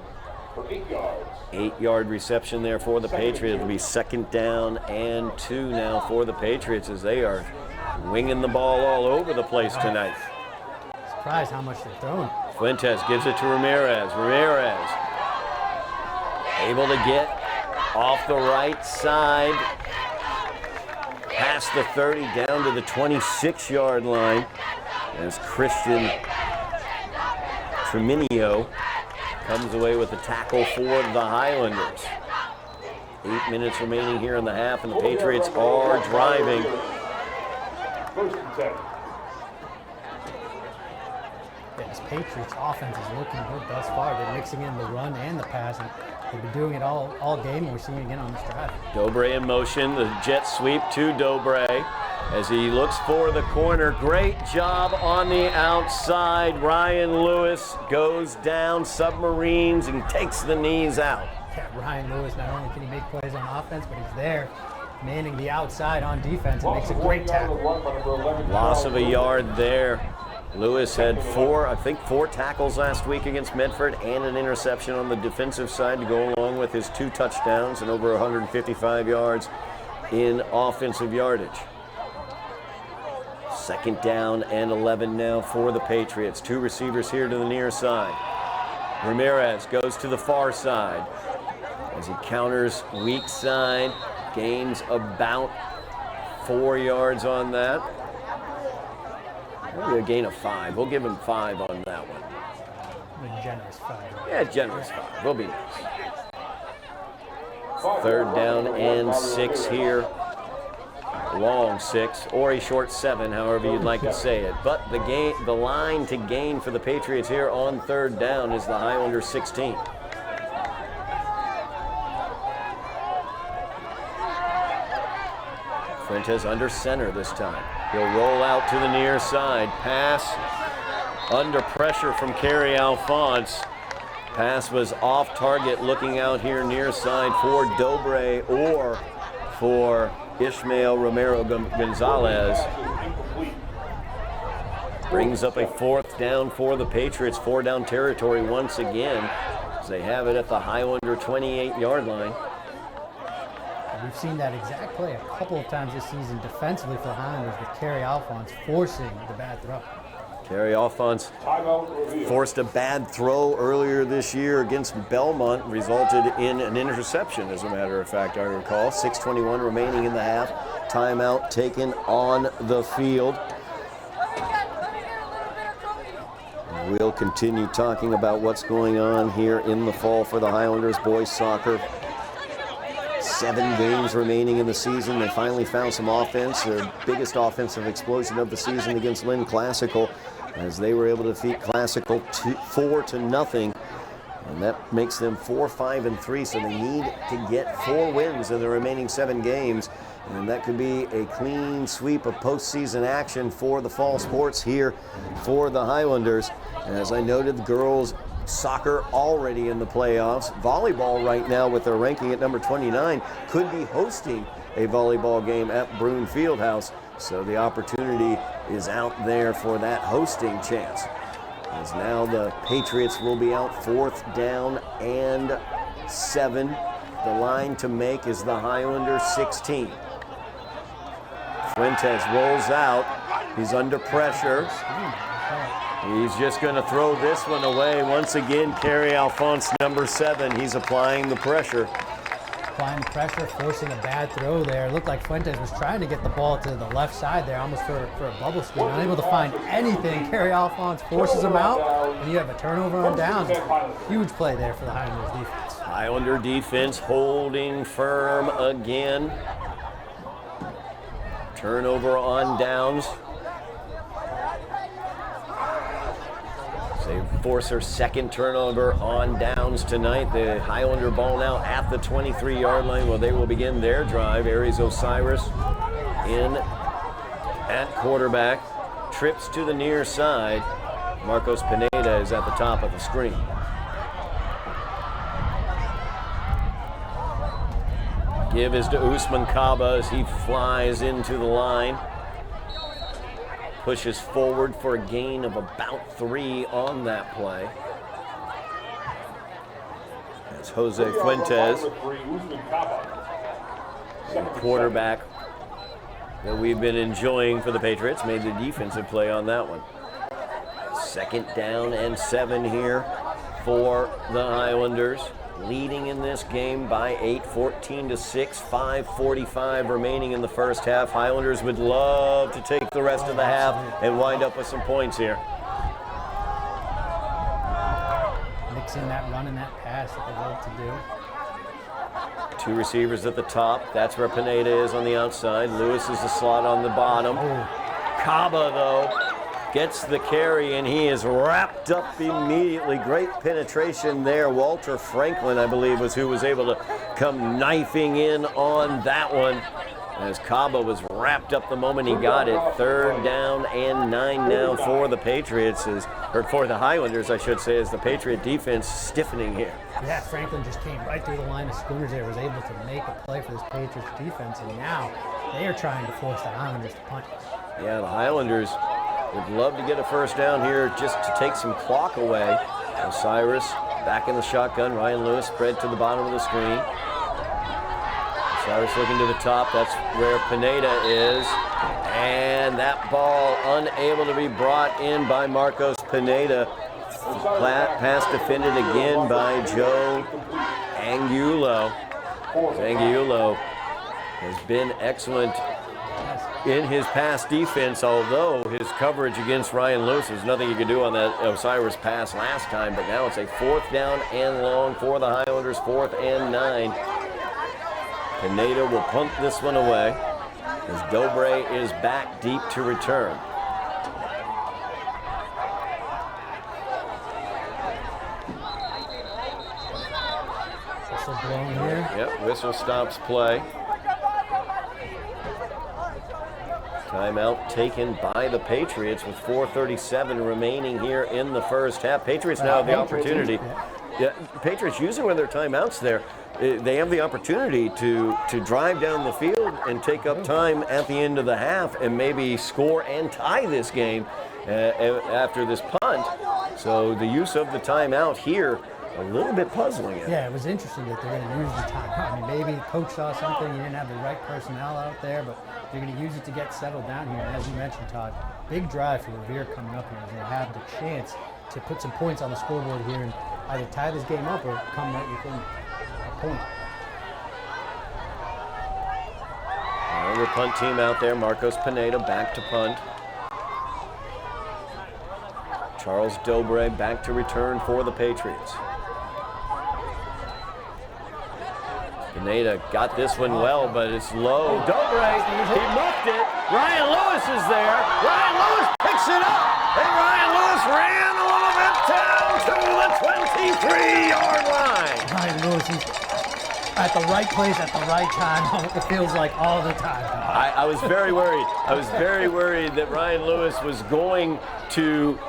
for 8 yards. 8-yard reception there for the Patriots. It'll be 2nd down and 2 now for the Patriots as they are winging the ball all over the place tonight. Surprised how much they're throwing. Fuentes gives it to Ramirez. Ramirez able to get off the right side, past the 30, down to the 26-yard line as Christian Treminio comes away with the tackle for the Highlanders. 8 minutes remaining here in the half, and the Patriots are driving. 1st and 10. Yeah, this Patriots offense is looking good thus far. They're mixing in the run and the pass, and they've been doing it all game, and we're seeing it again on this drive. Dobre in motion, the jet sweep to Dobre as he looks for the corner. Great job on the outside. Ryan Lewis goes down, submarines, and takes the knees out. Yeah, Ryan Lewis, not only can he make plays on offense, but he's there manning the outside on defense and makes a great tackle. Loss of a yard there. Lewis had four tackles last week against Medford and an interception on the defensive side to go along with his 2 touchdowns and over 155 yards in offensive yardage. 2nd down and 11 now for the Patriots. 2 receivers here to the near side. Ramirez goes to the far side as he counters weak side, gains about 4 yards on that. Maybe a gain of 5. We'll give him 5 on that one. A generous 5. Yeah, generous 5. We'll be nice. 3rd down and 6 here. Long 6 or a short 7, however you'd like to say it. But the line to gain for the Patriots here on 3rd down is the Highlanders 16. Fuentes under center this time. He'll roll out to the near side. Pass under pressure from Kerry Alphonse. Pass was off target, looking out here near side for Dobre or for Ishmael Romero Gonzalez. Brings up a 4th down for the Patriots. 4 down territory once again as they have it at the Highlander 28-yard line. We've seen that exact play a couple of times this season defensively for the Highlanders with Kerry Alphonse forcing the bad throw. Kerry Alphonse forced a bad throw earlier this year against Belmont, resulted in an interception, as a matter of fact, I recall. 6:21 remaining in the half. Timeout taken on the field. We'll continue talking about what's going on here in the fall for the Highlanders boys soccer. 7 games remaining in the season. They finally found some offense, their biggest offensive explosion of the season against Lynn Classical, as they were able to defeat Classical 4-0 And that makes them 4-5-3, so they need to get 4 wins in the remaining 7 games. And that could be a clean sweep of postseason action for the fall sports here for the Highlanders. And as I noted, the girls soccer already in the playoffs. Volleyball right now with their ranking at number 29 could be hosting a volleyball game at Broome Fieldhouse. So the opportunity is out there for that hosting chance. As now the Patriots will be out 4th down and 7. The line to make is the Highlanders 16. Fuentes rolls out. He's under pressure. He's just going to throw this one away. Once again, Kerry Alphonse, number 7. He's applying the pressure. Applying the pressure, forcing a bad throw there. It looked like Fuentes was trying to get the ball to the left side there, almost for a bubble screen. Unable to find anything. Kerry Alphonse forces him out, and you have a turnover on downs. Huge play there for the Highlanders defense. Highlander defense holding firm again. Turnover on downs. They force their second turnover on downs tonight. The Highlander ball now at the 23-yard line where they will begin their drive. Aries Osiris in at quarterback. Trips to the near side. Marcos Pineda is at the top of the screen. Give is to Usman Kaba as he flies into the line. Pushes forward for a gain of about 3 on that play. That's Jose Fuentes, the quarterback that we've been enjoying for the Patriots, made the defensive play on that one. 2nd down and 7 here for the Highlanders. Leading in this game by 8, 14-6, 5:45 remaining in the first half. Highlanders would love to take the rest of the half and wind up with some points here. Mixing that run and that pass that they love to do. 2 receivers at the top. That's where Pineda is on the outside. Lewis is the slot on the bottom. Kaba, though, gets the carry, and he is wrapped up immediately. Great penetration there. Walter Franklin, I believe, was who was able to come knifing in on that one, as Kaba was wrapped up the moment he got it. 3rd down and 9 now for the Patriots, or for the Highlanders, I should say, as the Patriot defense stiffening here. Yeah, Franklin just came right through the line of scrimmage there, was able to make a play for this Patriots defense, and now they are trying to force the Highlanders to punt. Yeah, the Highlanders would love to get a 1st down here just to take some clock away. Osiris back in the shotgun. Ryan Lewis spread to the bottom of the screen. Osiris looking to the top. That's where Pineda is. And that ball unable to be brought in by Marcos Pineda. Pass defended again by Joe Angulo. Angulo has been excellent in his pass defense, although his coverage against Ryan Lewis, there's nothing you could do on that Osiris pass last time, but now it's a 4th down and long for the Highlanders, 4th and 9. Pineda will punt this one away as Dilboy is back deep to return. Whistle blown here. Yep, whistle stops play. Timeout taken by the Patriots with 4:37 remaining here in the first half. Patriots now have the opportunity. Yeah, Patriots using one of their timeouts there. They have the opportunity to drive down the field and take up time at the end of the half and maybe score and tie this game after this punt. So the use of the timeout here, a little bit puzzling. Yeah, it was interesting that they're going to use the timeout. I mean, maybe coach saw something, you didn't have the right personnel out there, but they're going to use it to get settled down here. And as you mentioned, Todd, big drive for Revere coming up here. They have the chance to put some points on the scoreboard here and either tie this game up or come right within a point. Another punt team out there. Marcos Pineda back to punt. Charles Dilboy back to return for the Patriots. Pineda got this one well, but it's low. Dilboy, he muffed it. Ryan Lewis is there. Ryan Lewis picks it up. And Ryan Lewis ran a little bit down to the 23-yard line. Ryan Lewis, he's at the right place at the right time. It feels like all the time. I was very worried. I was very worried that Ryan Lewis was going to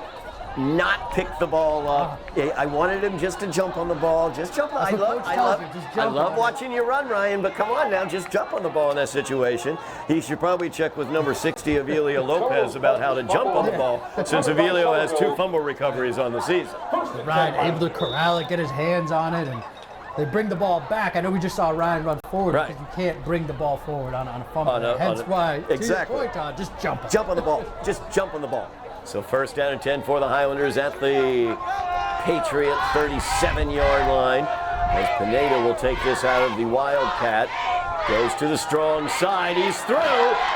not pick the ball up. I wanted him just to jump on the ball. Just jump on. I love watching you run, Ryan, but come on now, just jump on the ball in that situation. He should probably check with number 60, Avilio Lopez, about how to jump on the ball, since Avilio has 2 fumble recoveries on the season. Ryan able to corral it, get his hands on it, and they bring the ball back. I know we just saw Ryan run forward, right, because you can't bring the ball forward on a fumble. Hence why, exactly. To your point, Todd, just jump on. Jump on the ball. Just jump on the ball. So first down and 10 for the Highlanders at the Patriot 37-yard line. As Pineda will take this out of the Wildcat. Goes to the strong side. He's through.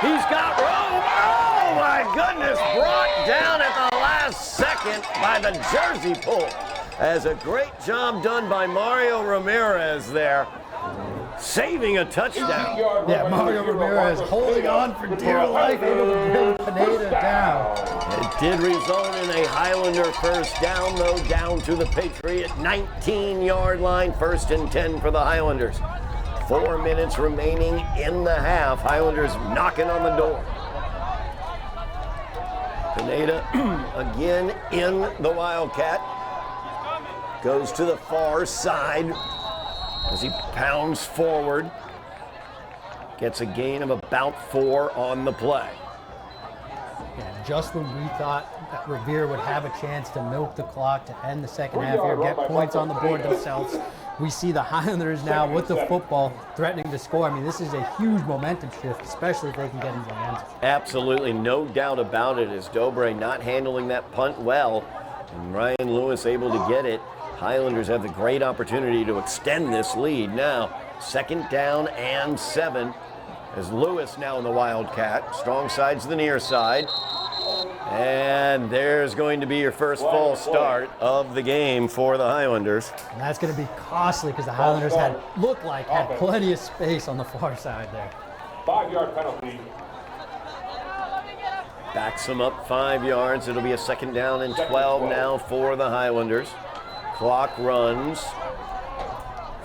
He's got room. Oh, my goodness. Brought down at the last second by the jersey pull. As a great job done by Mario Ramirez there, saving a touchdown. Yeah, Mario Ramirez holding on for dear life, able to bring Pineda down. It did result in a Highlander first down, though, down to the Patriot 19-yard line. First and 10 for the Highlanders. 4 minutes remaining in the half. Highlanders knocking on the door. Pineda again in the Wildcat. Goes to the far side as he pounds forward. Gets a gain of about 4 on the play. Yeah, just when we thought that Revere would have a chance to milk the clock to end the second half here, get points on the board themselves, we see the Highlanders now with the football threatening to score. I mean, this is a huge momentum shift, especially if they can get into the end zone. Absolutely, no doubt about it, as Dilboy not handling that punt well, and Ryan Lewis able to get it. Highlanders have the great opportunity to extend this lead. Now, second down and 7. As Lewis now in the Wildcat. Strong side's the near side. And there's going to be your first false start of the game for the Highlanders. And that's going to be costly because the Highlanders had plenty of space on the far side there. 5-yard penalty. Backs them up 5 yards. It'll be a second down and 12 now for the Highlanders. Clock runs.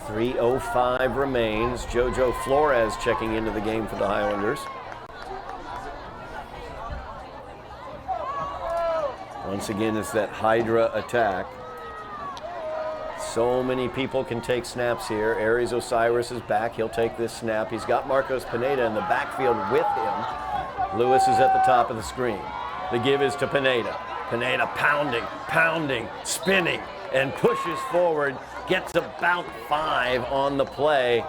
3:05 remains. Jojo Flores checking into the game for the Highlanders. Once again, it's that Hydra attack. So many people can take snaps here. Aries Osiris is back. He'll take this snap. He's got Marcos Pineda in the backfield with him. Lewis is at the top of the screen. The give is to Pineda. Pineda pounding, spinning, and pushes forward. Gets about 5 on the play.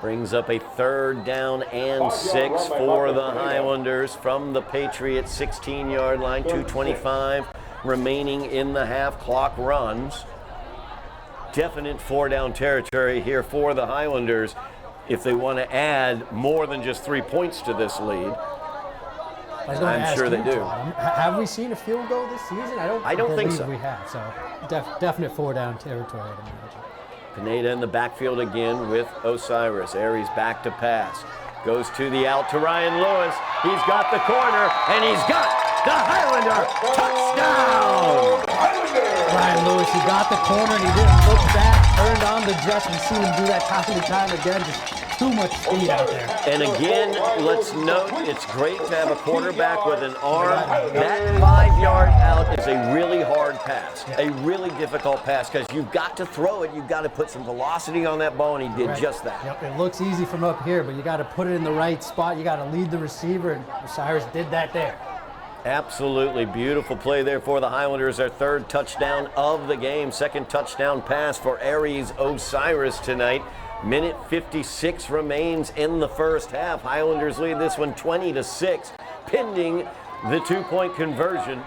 Brings up a third down and 6 for the Highlanders from the Patriots 16-yard line. 2:25 remaining in the half. Clock runs. Definite 4-down territory here for the Highlanders if they want to add more than just 3 points to this lead. I'm sure they do. Have we seen a field goal this season? I don't think so. We have, so definite 4-down territory, I'd imagine. Pineda in the backfield again with Osiris. Aries back to pass. Goes to the out to Ryan Lewis. He's got the corner, and he's got the Highlander touchdown! Ryan Lewis, he got the corner, and he didn't look back, turned on the jets. We've seen him do that time and time again. Just too much speed out there. And again, let's note, it's great to have a quarterback with an arm. That 5-yard out is a really hard pass, a really difficult pass, because you've got to throw it. You've got to put some velocity on that ball, and he did just that. Yep, it looks easy from up here, but you got to put it in the right spot. You got to lead the receiver, and Osiris did that there. Absolutely beautiful play there for the Highlanders. Their third touchdown of the game. Second touchdown pass for Aries Osiris tonight. Minute 56 remains in the first half. Highlanders lead this one 20-6, pending the 2-point conversion.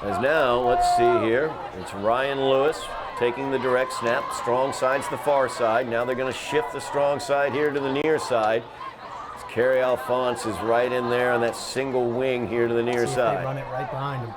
As now, let's see here, it's Ryan Lewis taking the direct snap. Strong side's the far side. Now they're going to shift the strong side here to the near side. Kerry Alphonse is right in there on that single wing here to the near side. They run it right behind him.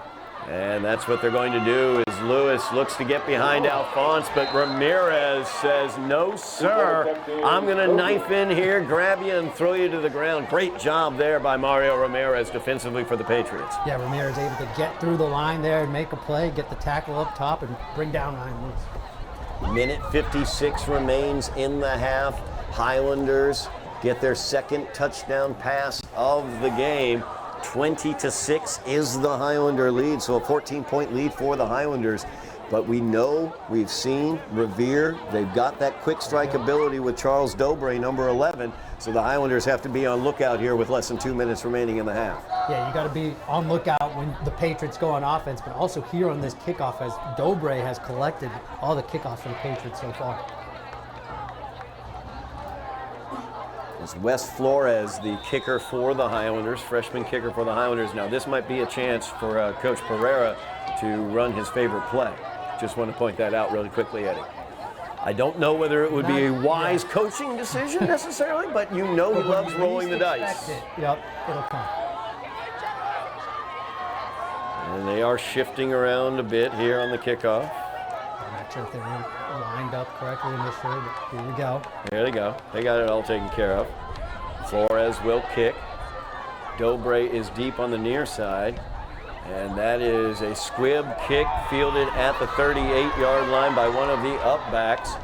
And that's what they're going to do is Lewis looks to get behind Alphonse, but Ramirez says, no, sir. I'm going to knife in here, grab you, and throw you to the ground. Great job there by Mario Ramirez defensively for the Patriots. Yeah, Ramirez able to get through the line there and make a play, get the tackle up top, and bring down Ryan Lewis. Minute 56 remains in the half. Highlanders get their second touchdown pass of the game. 20-6 is the Highlander lead, so a 14-point lead for the Highlanders. But we've seen Revere. They've got that quick strike ability with Charles Dilboy, number 11. So the Highlanders have to be on lookout here with less than 2 minutes remaining in the half. Yeah, you got to be on lookout when the Patriots go on offense, but also here on this kickoff as Dilboy has collected all the kickoffs for the Patriots so far. It's Wes Flores, the kicker for the Highlanders, freshman kicker for the Highlanders. Now, this might be a chance for Coach Pereira to run his favorite play. Just want to point that out really quickly, Eddie. I don't know whether it would be a wise coaching decision necessarily, but you know he loves rolling the dice. Yep, it'll come. And they are shifting around a bit here on the kickoff. I'm not sure if they were lined up correctly initially, but here we go. There they go. They got it all taken care of. Flores will kick. Dilboy is deep on the near side. And that is a squib kick fielded at the 38-yard line by one of the upbacks.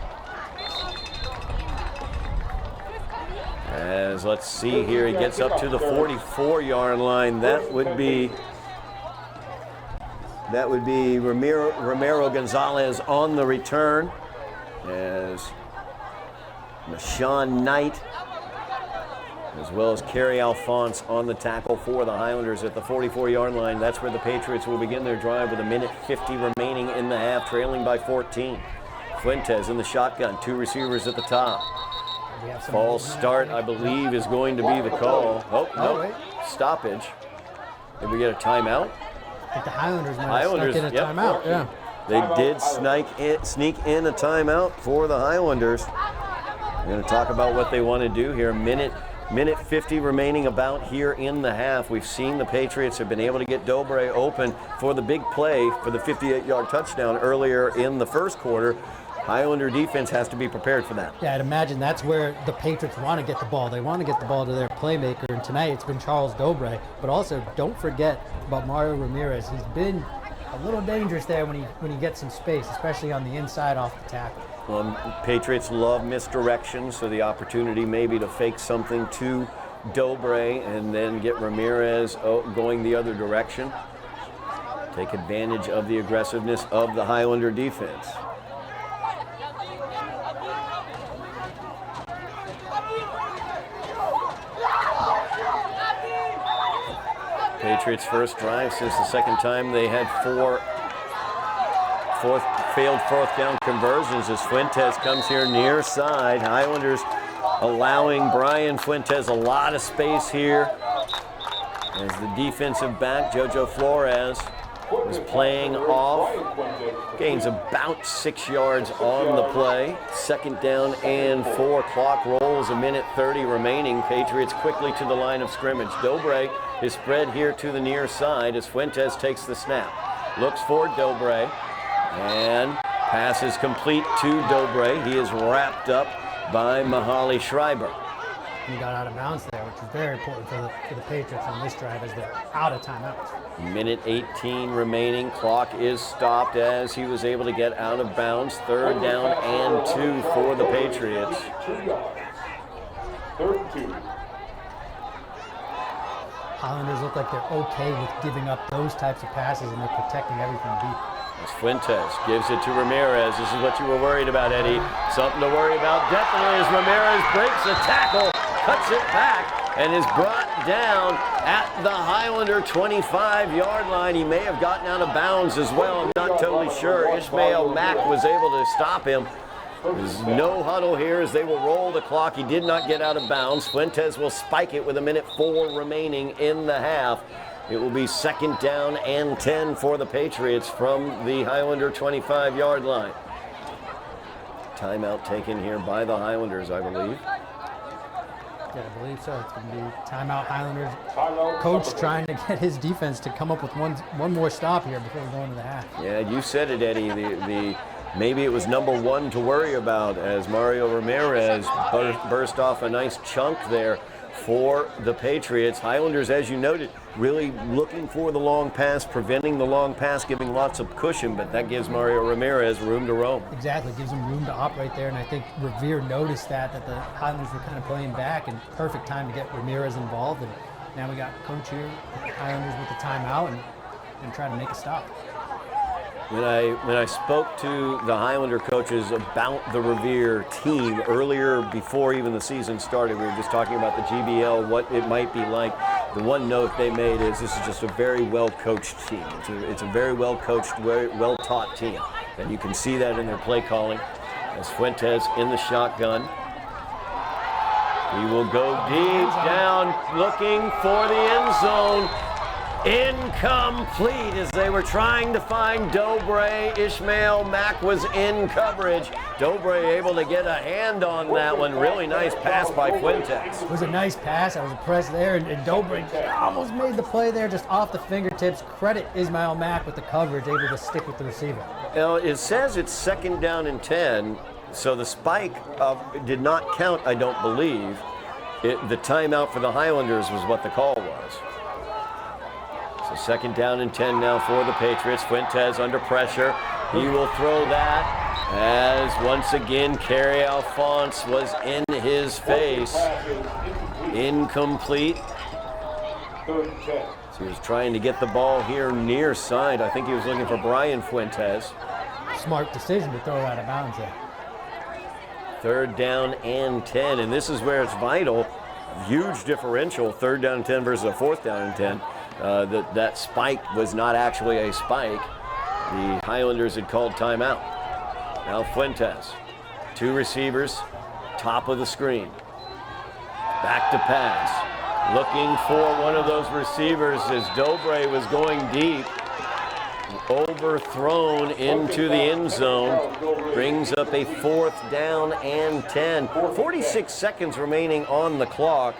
As let's see here, he gets up to the 44-yard line. That would be Ramiro Gonzalez on the return. As Mashawn Knight, as well as Kerry Alphonse on the tackle for the Highlanders at the 44-yard line. That's where the Patriots will begin their drive with a minute 50 remaining in the half, trailing by 14. Fuentes in the shotgun, two receivers at the top. False start, I believe, is going to be the call. Oh, no, stoppage. Did we get a timeout? I think the Highlanders might have snuck in a timeout. Yeah. They did sneak in a timeout for the Highlanders. We're going to talk about what they want to do here. Minute 50 remaining about here in the half. We've seen the Patriots have been able to get Dilboy open for the big play for the 58-yard touchdown earlier in the first quarter. Highlander defense has to be prepared for that. Yeah, I'd imagine that's where the Patriots want to get the ball. They want to get the ball to their playmaker, and tonight it's been Charles Dilboy. But also, don't forget about Mario Ramirez. He's been a little dangerous there when he gets some space, especially on the inside off the tackle. Well, Patriots love misdirection, so the opportunity maybe to fake something to Dilboy and then get Ramirez going the other direction. Take advantage of the aggressiveness of the Highlander defense. Patriots' first drive since the second time they had failed fourth down conversions as Fuentes comes here near side. Highlanders allowing Brian Fuentes a lot of space here as the defensive back, JoJo Flores, is playing off. Gains about 6 yards on the play. Second down and 4. Clock rolls, a minute 30 remaining. Patriots quickly to the line of scrimmage. Dilboy is spread here to the near side as Fuentes takes the snap. Looks for Dilboy and passes complete to Dilboy. He is wrapped up by Mahali Schreiber. He got out of bounds there, which is very important for the Patriots on this drive as they're out of timeouts. Minute 18 remaining. Clock is stopped as he was able to get out of bounds. Third down and 2 for the Patriots. 3rd and 2. Highlanders look like they're okay with giving up those types of passes, and they're protecting everything deep. As Fuentes gives it to Ramirez. This is what you were worried about, Eddie. Something to worry about definitely as Ramirez breaks a tackle, cuts it back, and is brought down at the Highlander 25-yard line. He may have gotten out of bounds as well. I'm not totally sure. Ishmael Mack was able to stop him. There's no huddle here as they will roll the clock. He did not get out of bounds. Fuentes will spike it with a minute 4 remaining in the half. It will be second down and 10 for the Patriots from the Highlander 25-yard line. Timeout taken here by the Highlanders, I believe. Yeah, I believe so. It's going to be timeout Highlanders. Timeout. Coach Somerville. trying to get his defense to come up with one more stop here before we go into the half. Yeah, you said it, Eddie. Maybe it was number one to worry about as Mario Ramirez burst off a nice chunk there for the Patriots. Highlanders, as you noted, really looking for the long pass, preventing the long pass, giving lots of cushion, but that gives Mario Ramirez room to roam. Exactly, gives him room to operate there, and I think Revere noticed that the Highlanders were kind of playing back, and perfect time to get Ramirez involved. And now we got Coach here, Highlanders with the timeout, and try to make a stop. When I spoke to the Highlander coaches about the Revere team earlier, before even the season started, we were just talking about the GBL, what it might be like. The one note they made is this is just a very well-coached team. It's a very well-coached, very well-taught team. And you can see that in their play calling. As Fuentes in the shotgun. He will go deep down, looking for the end zone. Incomplete as they were trying to find Dilboy. Ishmael Mack was in coverage. Dilboy able to get a hand on that one. Really nice pass by Fuentes. It was a nice pass. I was impressed there, and Dilboy almost made the play there just off the fingertips. Credit Ishmael Mack with the coverage, able to stick with the receiver. Now, it says it's 2nd down and 10, so the spike did not count, I don't believe. The timeout for the Highlanders was what the call was. So 2nd down and 10 now for the Patriots. Fuentes under pressure. He will throw that as once again Kerry Alphonse was in his face. Incomplete. So he was trying to get the ball here near side. I think he was looking for Brian Fuentes. Smart decision to throw out of bounds there. 3rd down and 10, and this is where it's vital. Huge differential, 3rd down and 10 versus a 4th down and 10. That spike was not actually a spike. The Highlanders had called timeout. Now Fuentes, 2 receivers, top of the screen. Back to pass. Looking for one of those receivers as Dilboy was going deep. Overthrown into the end zone. Brings up a 4th down and 10. 46 seconds remaining on the clock.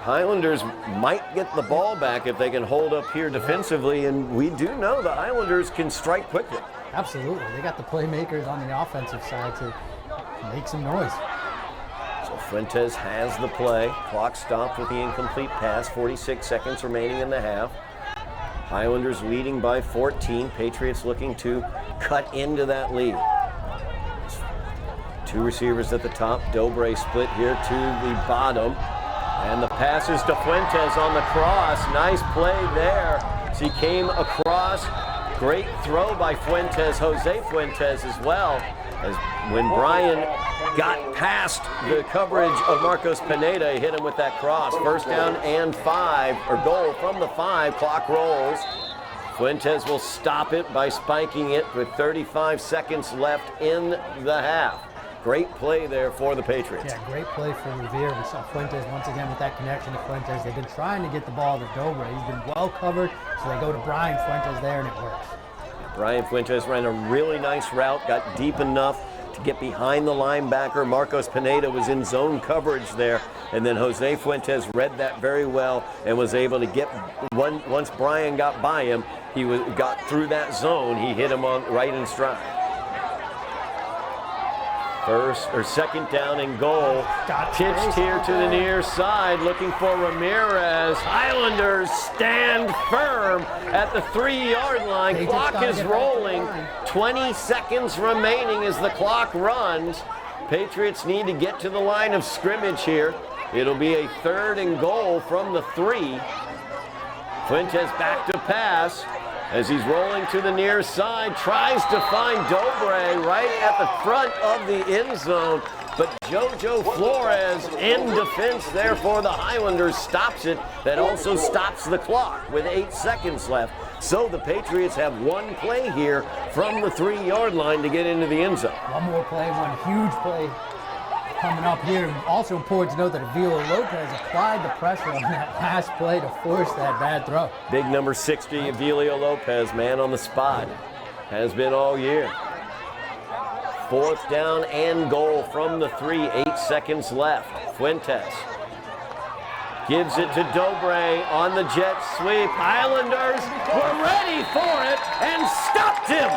Highlanders might get the ball back if they can hold up here defensively, and we do know the Highlanders can strike quickly. Absolutely. They got the playmakers on the offensive side to make some noise. So Fuentes has the play. Clock stopped with the incomplete pass. 46 seconds remaining in the half. Highlanders leading by 14. Patriots looking to cut into that lead. 2 receivers at the top. Dilboy split here to the bottom. And the pass is to Fuentes on the cross. Nice play there. As he came across. Great throw by Fuentes, Jose Fuentes as well. As when Brian got past the coverage of Marcos Pineda, he hit him with that cross. 1st down and 5, or goal from the 5. Clock rolls. Fuentes will stop it by spiking it with 35 seconds left in the half. Great play there for the Patriots. Yeah, great play for Revere. We saw Fuentes once again with that connection to Fuentes. They've been trying to get the ball to Dilboy. He's been well covered, so they go to Brian Fuentes there, and it works. Brian Fuentes ran a really nice route, got deep enough to get behind the linebacker. Marcos Pineda was in zone coverage there, and then Jose Fuentes read that very well and was able to get once Brian got by him, got through that zone. He hit him on right in stride. 2nd down and goal. Pitched here to the near side, looking for Ramirez. Highlanders stand firm at the 3-yard line. Clock is rolling. 20 seconds remaining as the clock runs. Patriots need to get to the line of scrimmage here. It'll be a 3rd and goal from the 3. Fuentes back to pass. As he's rolling to the near side, tries to find Dilboy right at the front of the end zone, but JoJo Flores in defense there for the Highlanders stops it. That also stops the clock with 8 seconds left. So the Patriots have one play here from the 3-yard line to get into the end zone. One more play, one huge play coming up here. Also important to note that Avila Lopez applied the pressure on that last play to force that bad throw. Big number 60, Avila Lopez, man on the spot. Has been all year. 4th down and goal from the 3, 8 seconds left. Fuentes gives it to Dilboy on the jet sweep. Highlanders were ready for it and stopped him.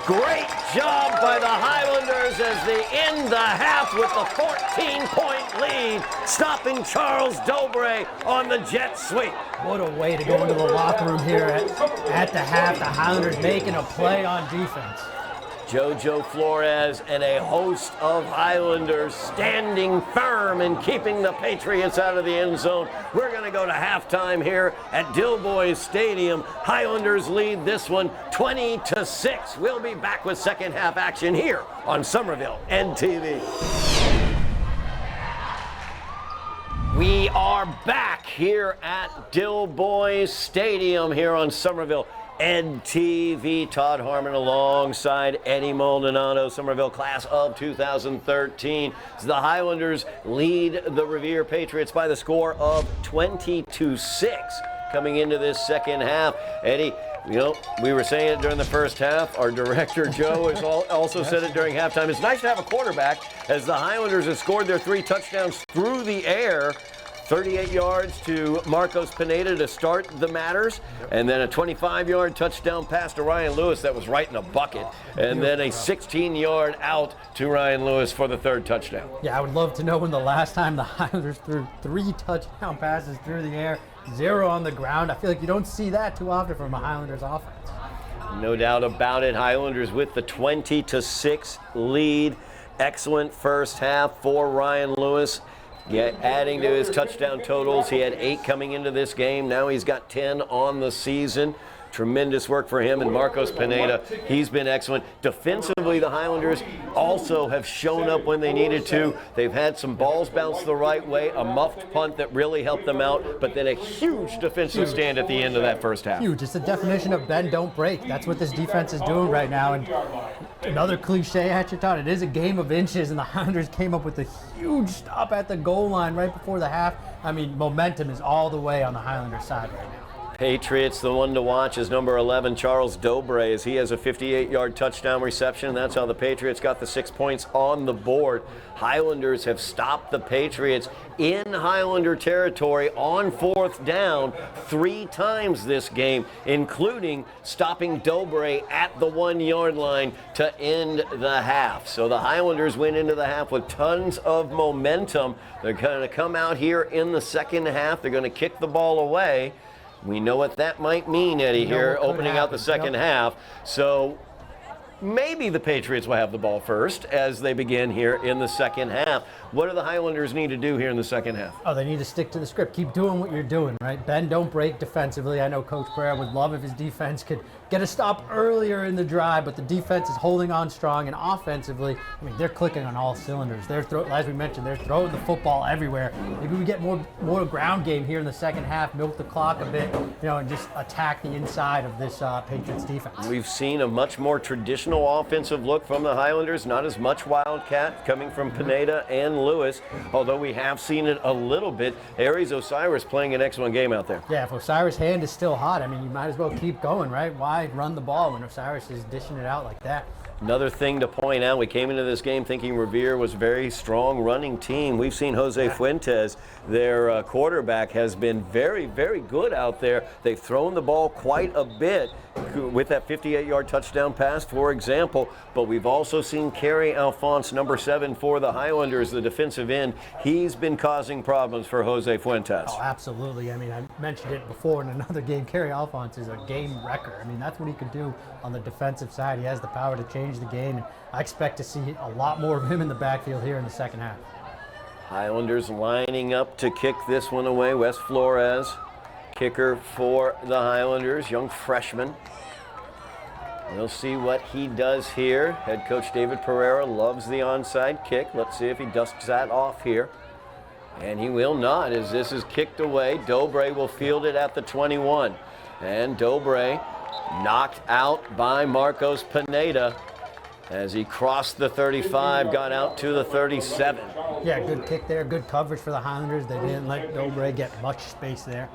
Great job by the Highlanders as they end the half with a 14-point lead, stopping Charles Dilboy on the jet sweep. What a way to go into the locker room here at the half. The Highlanders making a play on defense. JoJo Flores and a host of Highlanders standing firm and keeping the Patriots out of the end zone. We're going to go to halftime here at Dilboy Stadium. Highlanders lead this one 20-6. We'll be back with second half action here on Somerville NTV. We are back here at Dilboy Stadium here on Somerville NTV. Todd Harmon alongside Eddy Maldonado, Somerville class of 2013. The Highlanders lead the Revere Patriots by the score of 20-6 coming into this second half. Eddy, you know, we were saying it during the first half. Our director, Joe, has also said it during halftime. It's nice to have a quarterback as the Highlanders have scored their 3 touchdowns through the air. 38 yards to Marcos Pineda to start the matters, and then a 25-yard touchdown pass to Ryan Lewis that was right in the bucket, and then a 16-yard out to Ryan Lewis for the 3rd touchdown. Yeah, I would love to know when the last time the Highlanders threw 3 touchdown passes through the air, 0 on the ground. I feel like you don't see that too often from a Highlanders offense. No doubt about it. Highlanders with the 20-6 lead. Excellent first half for Ryan Lewis. Yeah, adding to his touchdown totals. He had 8 coming into this game. Now he's got 10 on the season. Tremendous work for him. And Marcos Pineda, he's been excellent. Defensively, the Highlanders also have shown up when they needed to. They've had some balls bounce the right way, a muffed punt that really helped them out, but then a huge defensive stand at the end of that first half. Huge. It's the definition of bend, don't break. That's what this defense is doing right now. And another cliche at you, Todd, it is a game of inches, and the Highlanders came up with a huge stop at the goal line right before the half. I mean, momentum is all the way on the Highlanders side right now. Patriots, the one to watch is number 11, Charles Dilboy, as he has a 58-yard touchdown reception. That's how the Patriots got the 6 points on the board. Highlanders have stopped the Patriots in Highlander territory on 4th down 3 times this game, including stopping Dilboy at the 1-yard line to end the half. So the Highlanders went into the half with tons of momentum. They're going to come out here in the second half. They're going to kick the ball away. We know what that might mean, Eddy, here, opening out the second half. So maybe the Patriots will have the ball first as they begin here in the second half. What do the Highlanders need to do here in the second half? Oh, they need to stick to the script. Keep doing what you're doing, right? Bend, don't break defensively. I know Coach Pereira would love if his defense could get a stop earlier in the drive, but the defense is holding on strong. And offensively, I mean, they're clicking on all cylinders. As we mentioned, they're throwing the football everywhere. Maybe we get more ground game here in the second half, milk the clock a bit, and just attack the inside of this Patriots defense. We've seen a much more traditional offensive look from the Highlanders, not as much wildcat coming from Pineda and Lewis, although we have seen it a little bit. Aries Osiris playing an excellent game out there. Yeah, if Osiris' hand is still hot, I mean, you might as well keep going, right? Why run the ball when Osiris is dishing it out like that? Another thing to point out, we came into this game thinking Revere was a very strong running team. We've seen Jose Fuentes, their quarterback, has been very, very good out there. They've thrown the ball quite a bit with that 58-yard touchdown pass, for example. But we've also seen Kerry Alphonse, number 7 for the Highlanders, the defensive end. He's been causing problems for Jose Fuentes. Oh, absolutely. I mean, I mentioned it before in another game. Kerry Alphonse is a game wrecker. I mean, that's what he could do on the defensive side. He has the power to change the game, and I expect to see a lot more of him in the backfield here in the second half. Highlanders lining up to kick this one away. Wes Flores, kicker for the Highlanders, young freshman. We'll see what he does here. Head coach David Pereira loves the onside kick. Let's see if he dusts that off here. And he will not, as this is kicked away. Dilboy will field it at the 21. And Dilboy knocked out by Marcos Pineda as he crossed the 35, got out to the 37. Yeah, good kick there, good coverage for the Highlanders. They didn't let Dilboy get much space there.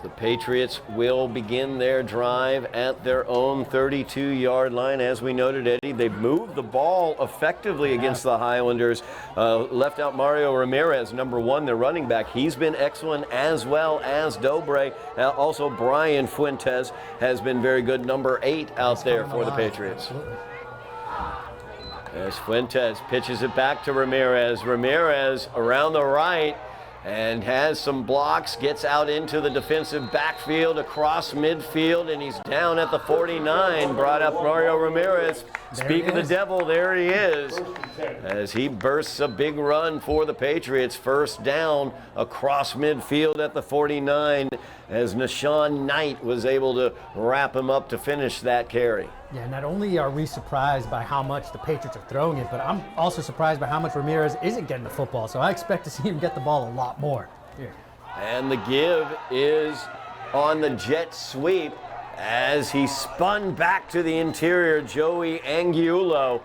The Patriots will begin their drive at their own 32-yard line. As we noted, Eddie, they've moved the ball effectively against the Highlanders. Left out Mario Ramirez, number 1, their running back. He's been excellent, as well as Dilboy. Also, Brian Fuentes has been very good, number 8 out there for the Patriots. Absolutely. As Fuentes pitches it back to Ramirez. Ramirez around the right and has some blocks, gets out into the defensive backfield, across midfield, and he's down at the 49. Brought up Mario Ramirez. Speak of the devil, there he is. As he bursts a big run for the Patriots. First down across midfield at the 49, as Nashawn Knight was able to wrap him up to finish that carry. Yeah, not only are we surprised by how much the Patriots are throwing it, but I'm also surprised by how much Ramirez isn't getting the football. So I expect to see him get the ball a lot more here. And the give is on the jet sweep as he spun back to the interior. Joey Angulo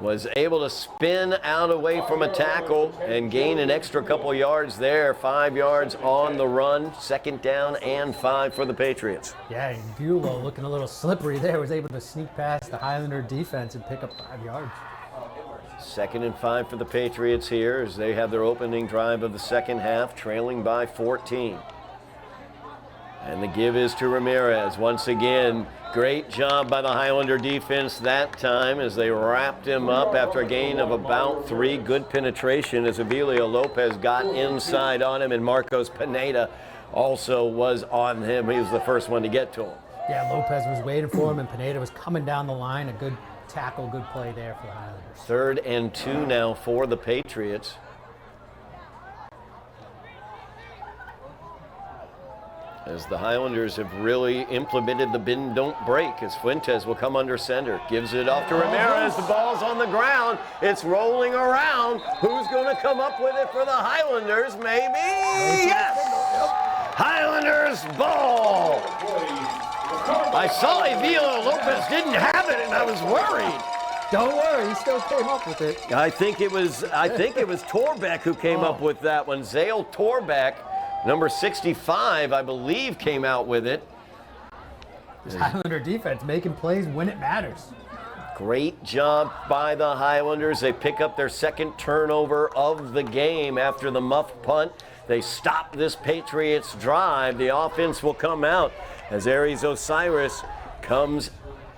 was able to spin out away from a tackle and gain an extra couple yards there. 5 yards on the run. Second down and 5 for the Patriots. Yeah, and Bulow looking a little slippery there, was able to sneak past the Highlander defense and pick up 5 yards. 2nd and 5 for the Patriots here as they have their opening drive of the second half, trailing by 14. And the give is to Ramirez. Once again, great job by the Highlander defense that time as they wrapped him up after a gain of about 3. Good penetration as Avilio Lopez got inside on him, and Marcos Pineda also was on him. He was the first one to get to him. Yeah, Lopez was waiting for him, and Pineda was coming down the line. A good tackle, good play there for the Highlanders. 3rd and 2 now for the Patriots. As the Highlanders have really implemented the bend don't break, as Fuentes will come under center. Gives it off to Ramirez. The ball's on the ground. It's rolling around. Who's going to come up with it for the Highlanders? Maybe? Yes! Highlanders ball! I saw Avilio Lopez didn't have it, and I was worried. Don't worry, he still came up with it. I think it was Torbeck who came up with that one. Zale Torbeck. Number 65, I believe, came out with it. This Highlander defense making plays when it matters. Great job by the Highlanders. They pick up their 2nd turnover of the game after the muff punt. They stop this Patriots drive. The offense will come out as Aries Osiris comes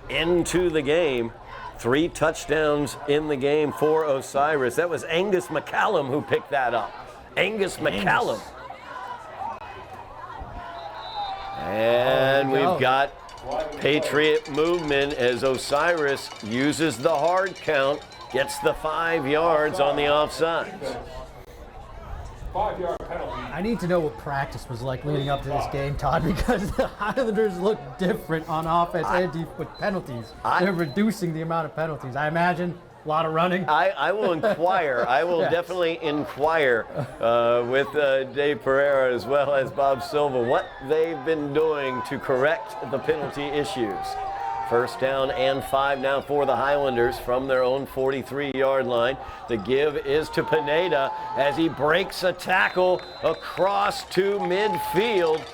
into the game. 3 touchdowns in the game for Osiris. That was Angus McCallum who picked that up. Angus McCallum. And we've got Patriot movement as Osiris uses the hard count, gets the 5 yards on the offside. 5-yard penalty. I need to know what practice was like leading up to this game, Todd, because the Highlanders look different on offense and with penalties. They're reducing the amount of penalties. I imagine a lot of running. I will inquire. I will definitely inquire with Dave Pereira as well as Bob Silva what they've been doing to correct the penalty issues. First down and 5 now for the Highlanders from their own 43-yard line. The give is to Pineda as he breaks a tackle across to midfield.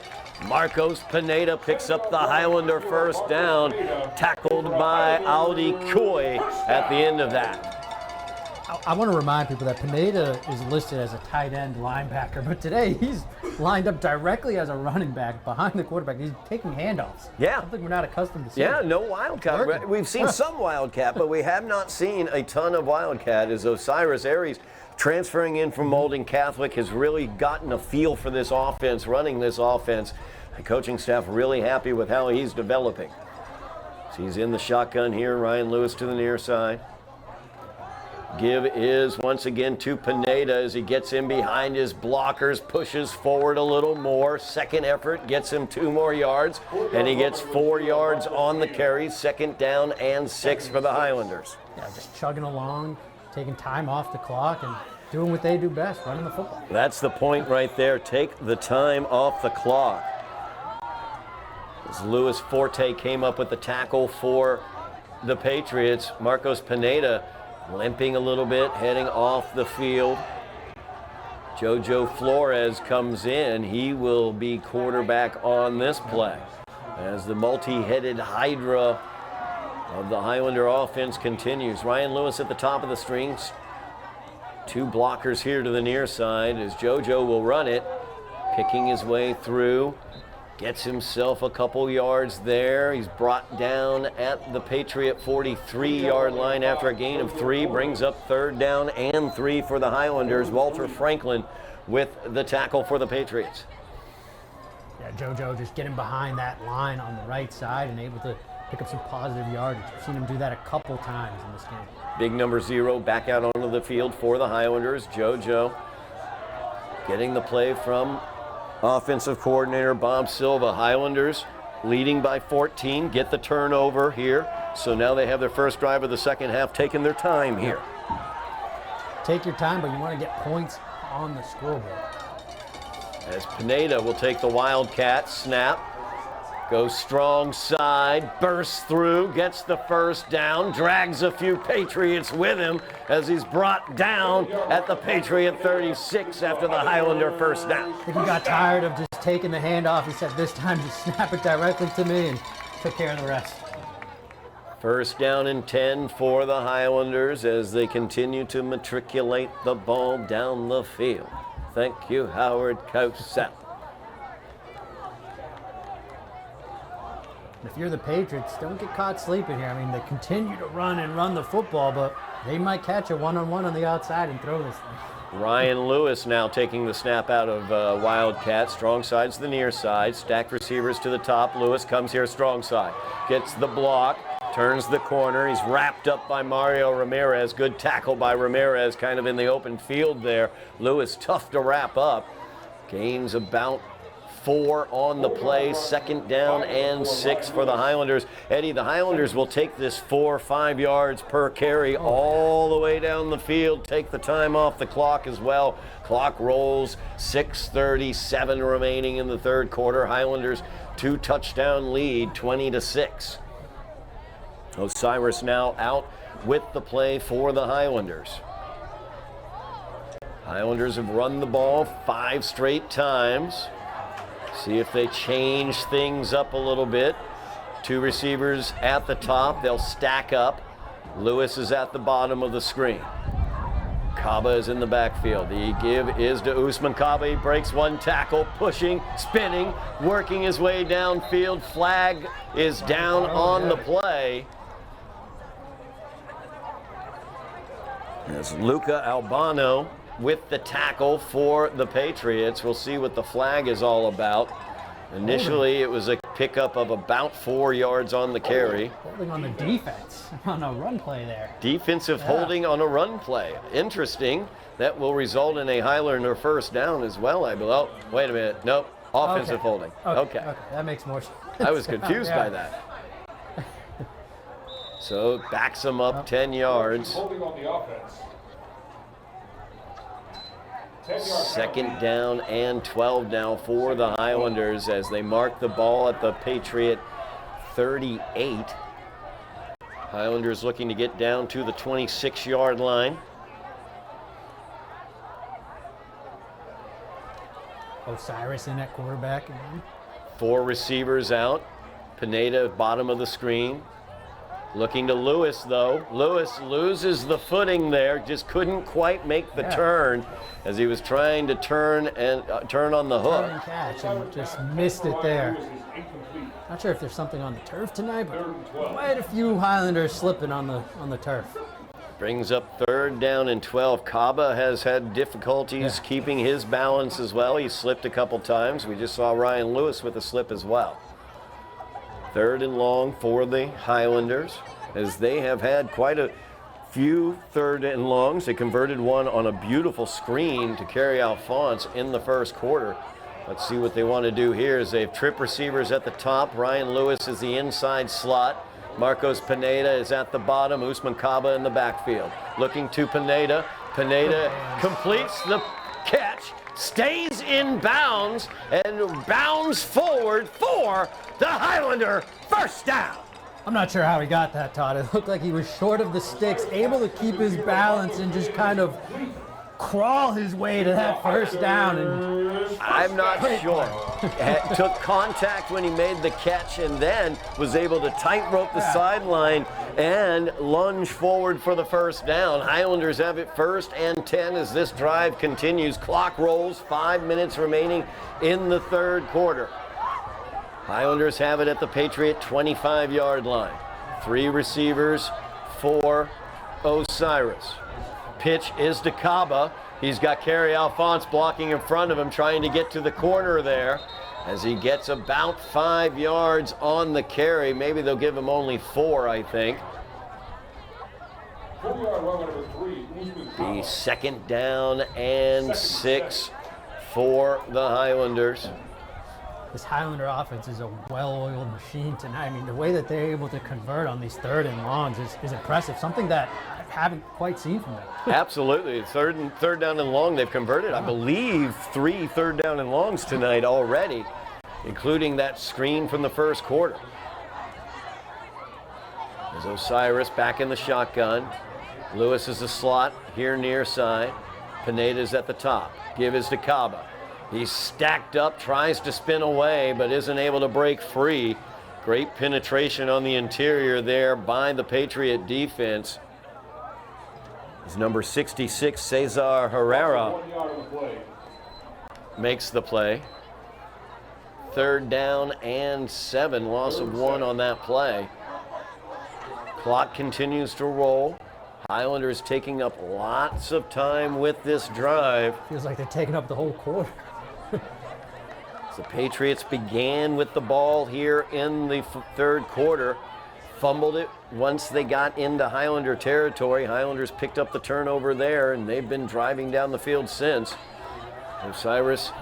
Marcos Pineda picks up the Highlander first down, tackled by Audi Coy at the end of that. I want to remind people that Pineda is listed as a tight end linebacker, but today he's lined up directly as a running back behind the quarterback. He's taking handoffs. Yeah. Something we're not accustomed to seeing. Yeah, no wildcat. We've seen some wildcat, but we have not seen a ton of wildcat as Osiris Aries transferring in from Malden Catholic has really gotten a feel for this offense, running this offense. The coaching staff really happy with how he's developing. So he's in the shotgun here. Ryan Lewis to the near side. Give is once again to Pineda as he gets in behind his blockers, pushes forward a little more. Second effort gets him 2 more yards, and he gets 4 yards on the carry. 2nd down and 6 for the Highlanders. Yeah, just chugging along, taking time off the clock and doing what they do best, running the football. That's the point right there. Take the time off the clock. As Luis Forte came up with the tackle for the Patriots, Marcos Pineda limping a little bit, heading off the field. JoJo Flores comes in. He will be quarterback on this play as the multi-headed hydra of the Highlander offense continues. Ryan Lewis at the top of the strings. 2 blockers here to the near side as JoJo will run it, picking his way through. Gets himself a couple yards there. He's brought down at the Patriot 43-yard line after a gain of 3. Brings up 3rd down and 3 for the Highlanders. Walter Franklin with the tackle for the Patriots. Yeah, JoJo just getting behind that line on the right side and able to pick up some positive yardage. We've seen him do that a couple times in this game. Big number 0 back out onto the field for the Highlanders. JoJo getting the play from offensive coordinator Bob Silva. Highlanders leading by 14, get the turnover here. So now they have their first drive of the second half, taking their time here. Take your time, but you want to get points on the scoreboard. As Pineda will take the Wildcat snap. Goes strong side, bursts through, gets the first down, drags a few Patriots with him as he's brought down at the Patriot 36 after the Highlander first down. I think he got tired of just taking the handoff. He said, this time just snap it directly to me, and took care of the rest. First down and 10 for the Highlanders as they continue to matriculate the ball down the field. Thank you, Howard Cosell. If you're the Patriots, don't get caught sleeping here. I mean, they continue to run the football, but they might catch a one-on-one on the outside and throw this thing. Ryan Lewis now taking the snap out of Wildcat. Strong side's the near side. Stacked receivers to the top. Lewis comes here strong side. Gets the block. Turns the corner. He's wrapped up by Mario Ramirez. Good tackle by Ramirez kind of in the open field there. Lewis tough to wrap up. Gains about 4 on the play. Second down and 6 for the Highlanders. Eddie, the Highlanders will take this 4 or 5 yards per carry all the way down the field. Take the time off the clock as well. Clock rolls. 6:37 remaining in the third quarter. Highlanders 2 touchdown lead, 20-6. Osiris now out with the play for the Highlanders. Highlanders have run the ball 5 straight times. See if they change things up a little bit. 2 receivers at the top. They'll stack up. Lewis is at the bottom of the screen. Kaba is in the backfield. The give is to Usman Kaba. He breaks 1 tackle, pushing, spinning, working his way downfield. Flag is down on the play. As Luca Albano with the tackle for the Patriots. We'll see what the flag is all about. Initially, it was a pickup of about 4 yards on the carry. Holding on the defense on a run play there. Defensive holding on a run play. Interesting. That will result in a Highlander first down as well, I believe. Oh, wait a minute. Nope. Offensive holding. Okay. That makes more sense. I was confused by that. So backs them up 10 yards. Holding on the offense. Second down and 12 now for the Highlanders as they mark the ball at the Patriot 38. Highlanders looking to get down to the 26-yard line. Osiris in at quarterback again. 4 receivers out. Pineda bottom of the screen. Looking to Lewis, though. Lewis loses the footing there. Just couldn't quite make the turn as he was trying to turn on the hook. Turn and catch and just missed it there. Not sure if there's something on the turf tonight, but quite a few Highlanders slipping on the turf. Brings up 3rd down and 12. Kaba has had difficulties keeping his balance as well. He slipped a couple times. We just saw Ryan Lewis with a slip as well. 3rd and long for the Highlanders as they have had quite a few 3rd and longs. They converted one on a beautiful screen to carry Alphonse in the first quarter. Let's see what they want to do here as they have trip receivers at the top. Ryan Lewis is the inside slot. Marcos Pineda is at the bottom. Usman Kaba in the backfield. Looking to Pineda. Pineda completes the catch, stays in bounds, and bounds forward for the Highlander first down. I'm not sure how he got that, Todd. It looked like he was short of the sticks, able to keep his balance and just kind of crawl his way to that first down. And I'm not sure. Took contact when he made the catch and then was able to tightrope the sideline and lunge forward for the first down. Highlanders have it 1st and 10 as this drive continues. Clock rolls, 5 minutes remaining in the 3rd quarter. Highlanders have it at the Patriot 25-yard line. 3 receivers for Osiris. Pitch is to Kaba. He's got Kerry Alphonse blocking in front of him, trying to get to the corner there as he gets about 5 yards on the carry. Maybe they'll give him only 4, I think. 40-yard run number 3. The 2nd down and 6 for the Highlanders. this Highlander offense is a well-oiled machine tonight. I mean, the way that they're able to convert on these 3rd and longs is impressive, something that I haven't quite seen from them. Absolutely. Third down and long, they've converted, I believe, 3 third down and longs tonight already, including that screen from the first quarter. There's Osiris back in the shotgun. Lewis is the slot here near side. Pineda's at the top. Give is to Kaba. He's stacked up, tries to spin away, but isn't able to break free. Great penetration on the interior there by the Patriot defense. His number 66, Cesar Herrera, makes the play. 3rd down and 7, loss of 1 on that play. Clock continues to roll. Highlanders taking up lots of time with this drive. Feels like they're taking up the whole quarter. The Patriots began with the ball here in the 3rd quarter, fumbled it once they got into Highlander territory. Highlanders picked up the turnover there, and they've been driving down the field since. Osiris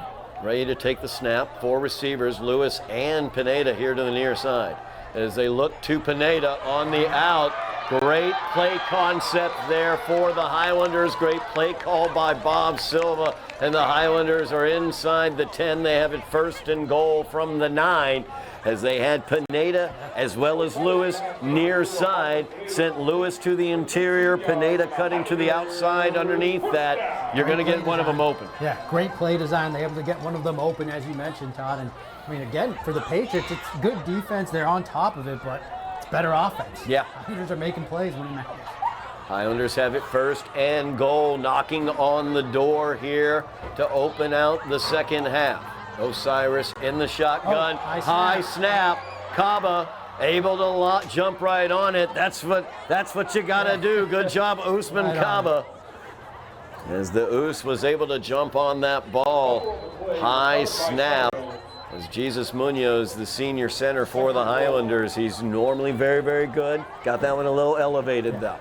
ready to take the snap. 4 receivers, Lewis and Pineda here to the near side. As they look to Pineda on the out. Great play concept there for the Highlanders. Great play call by Bob Silva. And the Highlanders are inside the 10. They have it 1st and goal from the 9 as they had Pineda as well as Lewis near side. Sent Lewis to the interior. Pineda cutting to the outside underneath that. You're going to get one of them open. Yeah, great play design. They're able to get one of them open, as you mentioned, Todd. And I mean, again, for the Patriots, it's good defense. They're on top of it, but it's better offense. Yeah. Highlanders are making plays when it matters. Highlanders have it 1st and goal, knocking on the door here to open out the 2nd half. Osiris in the shotgun, high snap. Kaba able to jump right on it. That's what you gotta do. Good job, Usman Kaba. As the Us was able to jump on that ball, high snap. As Jesus Munoz, the senior center for the Highlanders, he's normally very, very good. Got that one a little elevated though.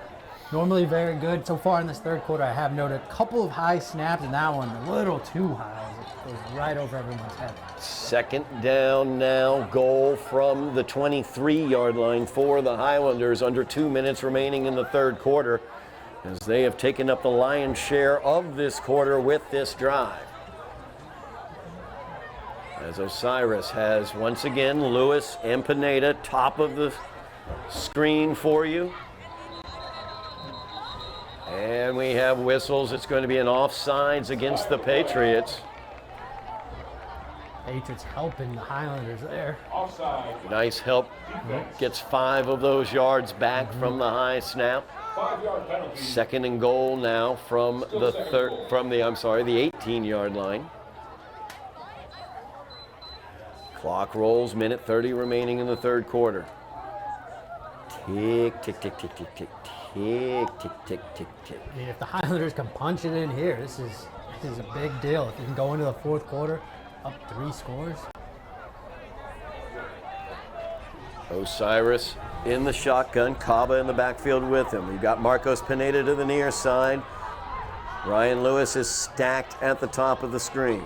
Normally very good. So far in this 3rd quarter, I have noted a couple of high snaps, and that one a little too high. It goes right over everyone's head. 2nd down now, goal from the 23-yard line for the Highlanders. Under 2 minutes remaining in the 3rd quarter, as they have taken up the lion's share of this quarter with this drive. As Osiris has once again Lewis and Pineda top of the screen for you. And we have whistles. It's going to be an offsides against the Patriots. Patriots helping the Highlanders there. Offside. Nice help. Gets 5 of those yards back from the high snap. 5-yard penalty. 2nd and goal now from the 18-yard line. Clock rolls, minute 30 remaining in the 3rd quarter. Tick, tick, tick, tick, tick, tick, tick, tick, tick, tick, tick. I mean, if the Highlanders can punch it in here, this is a big deal. If you can go into the 4th quarter, up 3 scores. Osiris in the shotgun, Kaba in the backfield with him. We've got Marcos Pineda to the near side. Ryan Lewis is stacked at the top of the screen.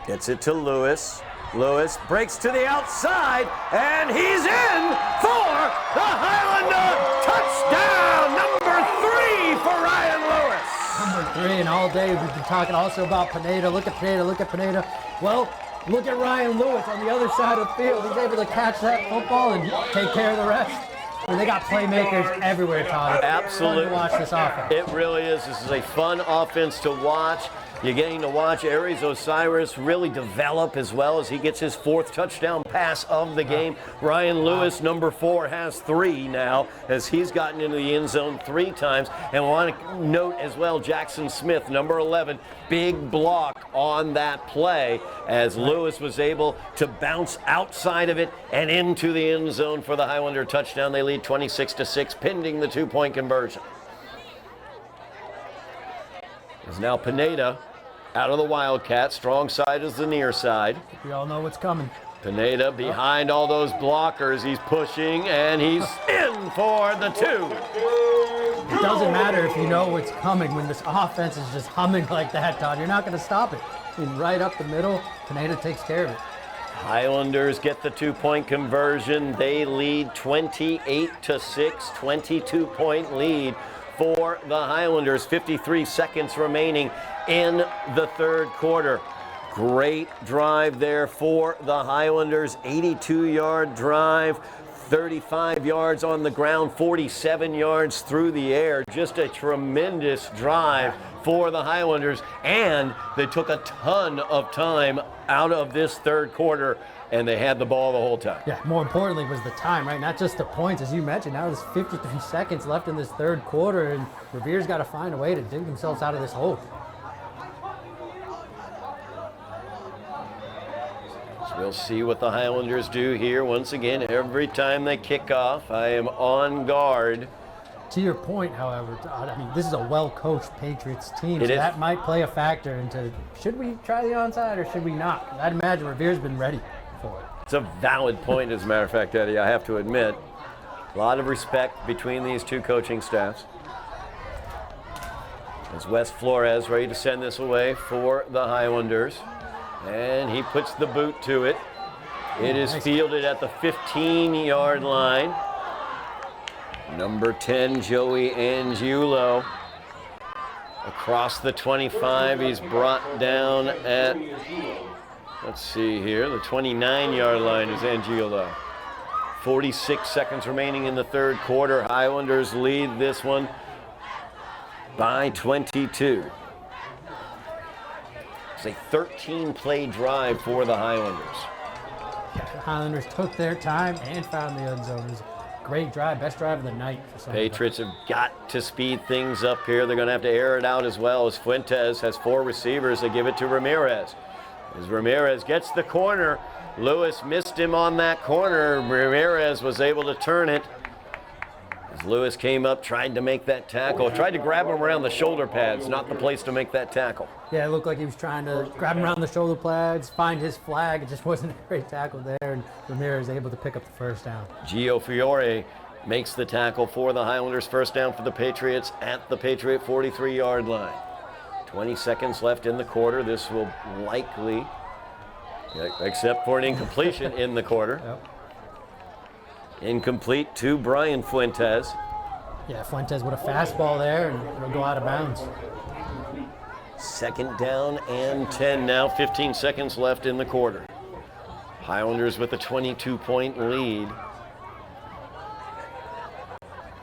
Gets it to Lewis. Lewis breaks to the outside, and he's in for the Highlander touchdown, number 3 for Ryan Lewis. Number 3, and all day we've been talking also about Pineda. Look at Pineda, look at Pineda. Well, look at Ryan Lewis on the other side of the field. He's able to catch that football and take care of the rest. I mean, they got playmakers everywhere, Todd. Absolutely. Fun to watch this offense. It really is. This is a fun offense to watch. You're getting to watch Aries Osiris really develop as well as he gets his 4th touchdown pass of the game. Ryan Lewis, number 4, has 3 now as he's gotten into the end zone 3 times. And I want to note as well, Jackson Smith, number 11, big block on that play as Lewis was able to bounce outside of it and into the end zone for the Highlander touchdown. They lead 26-6, pending the 2-point conversion. Is now Pineda out of the Wildcat. Strong side is the near side. We all know what's coming. Pineda behind all those blockers. He's pushing, and he's in for the 2. It doesn't matter if you know what's coming when this offense is just humming like that, Todd. You're not going to stop it. I mean, right up the middle, Pineda takes care of it. Highlanders get the 2-point conversion. They lead 28-6, 22-point lead for the Highlanders. 53 seconds remaining in the 3rd quarter. Great drive there for the Highlanders. 82-yard drive, 35 yards on the ground, 47 yards through the air. Just a tremendous drive for the Highlanders, and they took a ton of time out of this 3rd quarter, and they had the ball the whole time. Yeah, more importantly was the time, right? Not just the points, as you mentioned. Now there's 53 seconds left in this 3rd quarter, and Revere's got to find a way to dig themselves out of this hole. So we'll see what the Highlanders do here. Once again, every time they kick off, I am on guard. To your point, however, Todd, I mean, this is a well-coached Patriots team, It so is. that might play a factor into should we try the onside or should we not? I'd imagine Revere's been ready for it. It's a valid point, as a matter of fact, Eddie, I have to admit. A lot of respect between these 2 coaching staffs. As Wes Flores ready to send this away for the Highlanders. And he puts the boot to it. It is fielded at the 15-yard line. Number 10, Joey Angiulo. Across the 25, he's brought down at, let's see here, the 29-yard line is Angiulo. 46 seconds remaining in the 3rd quarter. Highlanders lead this one by 22. It's a 13-play drive for the Highlanders. The Highlanders took their time and found the end zone. It was a great drive, best drive of the night for Somerville. Patriots have got to speed things up here. They're going to have to air it out as well, as Fuentes has 4 receivers. They give it to Ramirez. As Ramirez gets the corner, Lewis missed him on that corner. Ramirez was able to turn it. As Lewis came up, tried to make that tackle, tried to grab him around the shoulder pads, not the place to make that tackle. Yeah, it looked like he was trying to grab him around the shoulder pads, find his flag. It just wasn't a great tackle there, and Ramirez able to pick up the 1st down. Gio Fiore makes the tackle for the Highlanders. 1st down for the Patriots at the Patriot 43-yard line. 20 seconds left in the quarter. This will likely, except for an incompletion in the quarter. Yep. Incomplete to Brian Fuentes. Yeah, Fuentes with a fastball there, and it'll go out of bounds. 2nd down and 10 now. 15 seconds left in the quarter. Highlanders with a 22-point lead.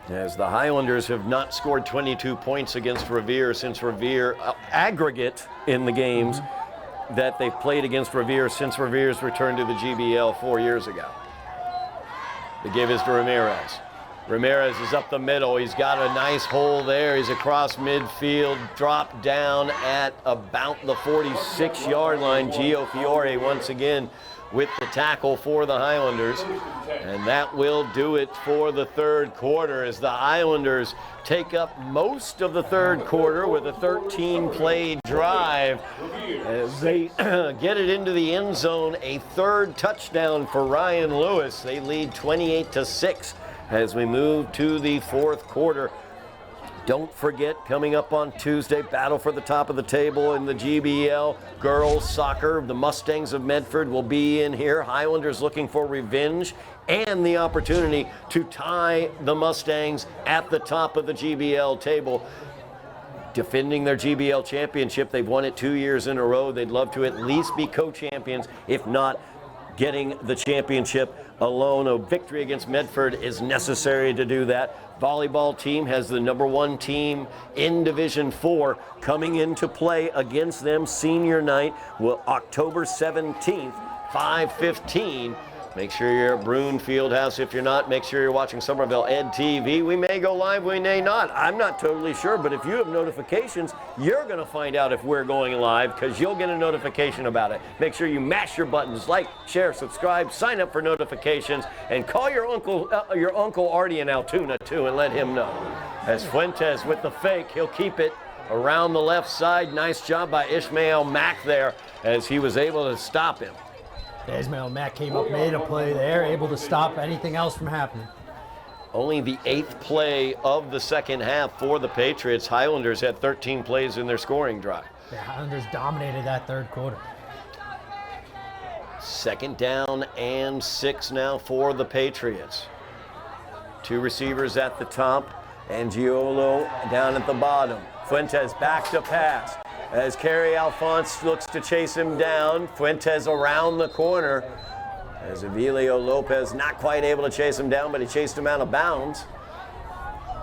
As the Highlanders have not scored 22 points against Revere since Revere, aggregate in the games that they've played against Revere since Revere's return to the GBL 4 years ago. The give is to Ramirez. Ramirez is up the middle. He's got a nice hole there. He's across midfield, dropped down at about the 46-yard line. Gio Fiore once again with the tackle for the Highlanders. And that will do it for the 3rd quarter as the Highlanders take up most of the 3rd quarter with a 13-play drive as they get it into the end zone. A 3rd touchdown for Ryan Lewis. They lead 28-6 as we move to the 4th quarter. Don't forget, coming up on Tuesday, battle for the top of the table in the GBL. Girls soccer, the Mustangs of Medford will be in here. Highlanders looking for revenge and the opportunity to tie the Mustangs at the top of the GBL table. Defending their GBL championship, they've won it 2 years in a row. They'd love to at least be co-champions, if not getting the championship alone. A victory against Medford is necessary to do that. Volleyball team has the #1 team in Division 4 coming into play against them senior night, October 17th, 5:15. Make sure you're at Bruin Fieldhouse. If you're not, make sure you're watching Somerville Ed TV. We may go live, we may not. I'm not totally sure, but if you have notifications, you're going to find out if we're going live because you'll get a notification about it. Make sure you mash your buttons, like, share, subscribe, sign up for notifications, and call your Uncle Artie in Altoona, too, and let him know. As Fuentes with the fake, he'll keep it around the left side. Nice job by Ishmael Mack there as he was able to stop him. Ismail Mack came up, made a play there, able to stop anything else from happening. Only the 8th play of the second half for the Patriots. Highlanders had 13 plays in their scoring drive. The Highlanders dominated that third quarter. 2nd down and 6 now for the Patriots. 2 receivers at the top, and Giolo down at the bottom. Fuentes back to pass. As Kerry Alphonse looks to chase him down, Fuentes around the corner. As Avilio Lopez not quite able to chase him down, but he chased him out of bounds.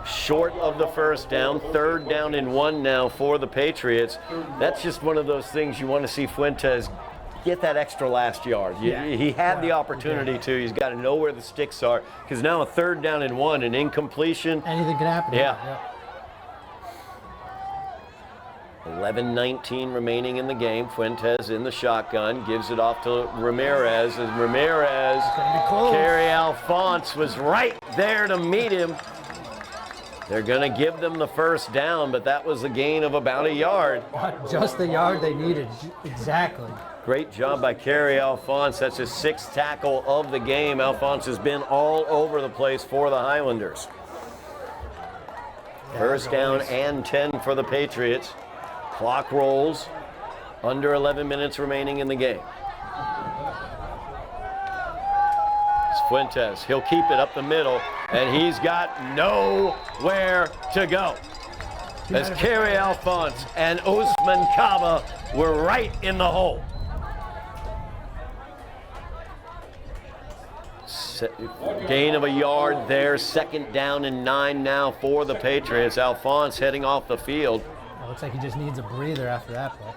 Short of the first down, 3rd down and 1 now for the Patriots. That's just one of those things you want to see Fuentes get that extra last yard. He had the opportunity to. He's got to know where the sticks are because now a 3rd down and 1, an incompletion. Anything can happen. Yeah. 11:19 remaining in the game. Fuentes in the shotgun, gives it off to Ramirez. As Ramirez, Kerry Alphonse was right there to meet him. They're going to give them the first down, but that was a gain of about a yard. Just the yard they needed, exactly. Great job by Kerry Alphonse. That's his 6th tackle of the game. Alphonse has been all over the place for the Highlanders. First down and 10 for the Patriots. Clock rolls, under 11 minutes remaining in the game. It's Fuentes, he'll keep it up the middle, and he's got nowhere to go. As Kerry Alphonse and Usman Kaba were right in the hole. Gain of a yard there, 2nd down and 9 now for the Patriots. Alphonse heading off the field. Looks like he just needs a breather after that play.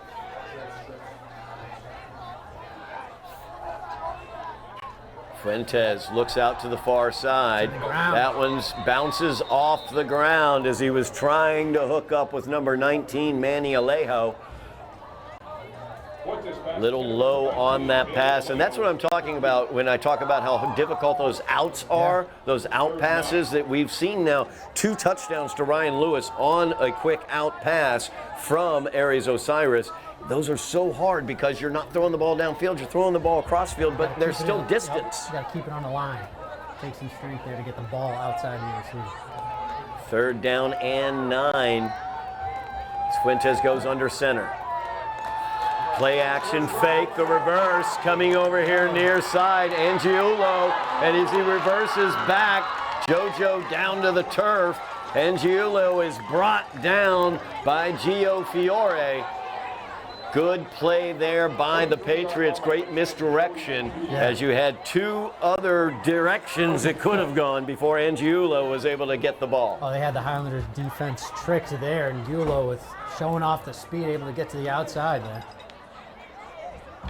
Fuentes looks out to the far side. That one bounces off the ground as he was trying to hook up with number 19, Manny Alejo. Little low on that pass, and that's what I'm talking about when I talk about how difficult those outs are, those out passes that we've seen now. 2 touchdowns to Ryan Lewis on a quick out pass from Aries Osiris. Those are so hard because you're not throwing the ball downfield, you're throwing the ball across field, but there's still distance. You got to keep it on the line. Take some strength there to get the ball outside of your receiver. 3rd down and 9. Fuentes goes under center. Play action fake, the reverse coming over here near side, Angiulo, and as he reverses back, JoJo down to the turf. Angiulo is brought down by Gio Fiore. Good play there by the Patriots, great misdirection as you had 2 other directions it could have gone before Angiulo was able to get the ball. Oh, they had the Highlanders defense tricks there, and Angiulo with showing off the speed, able to get to the outside there.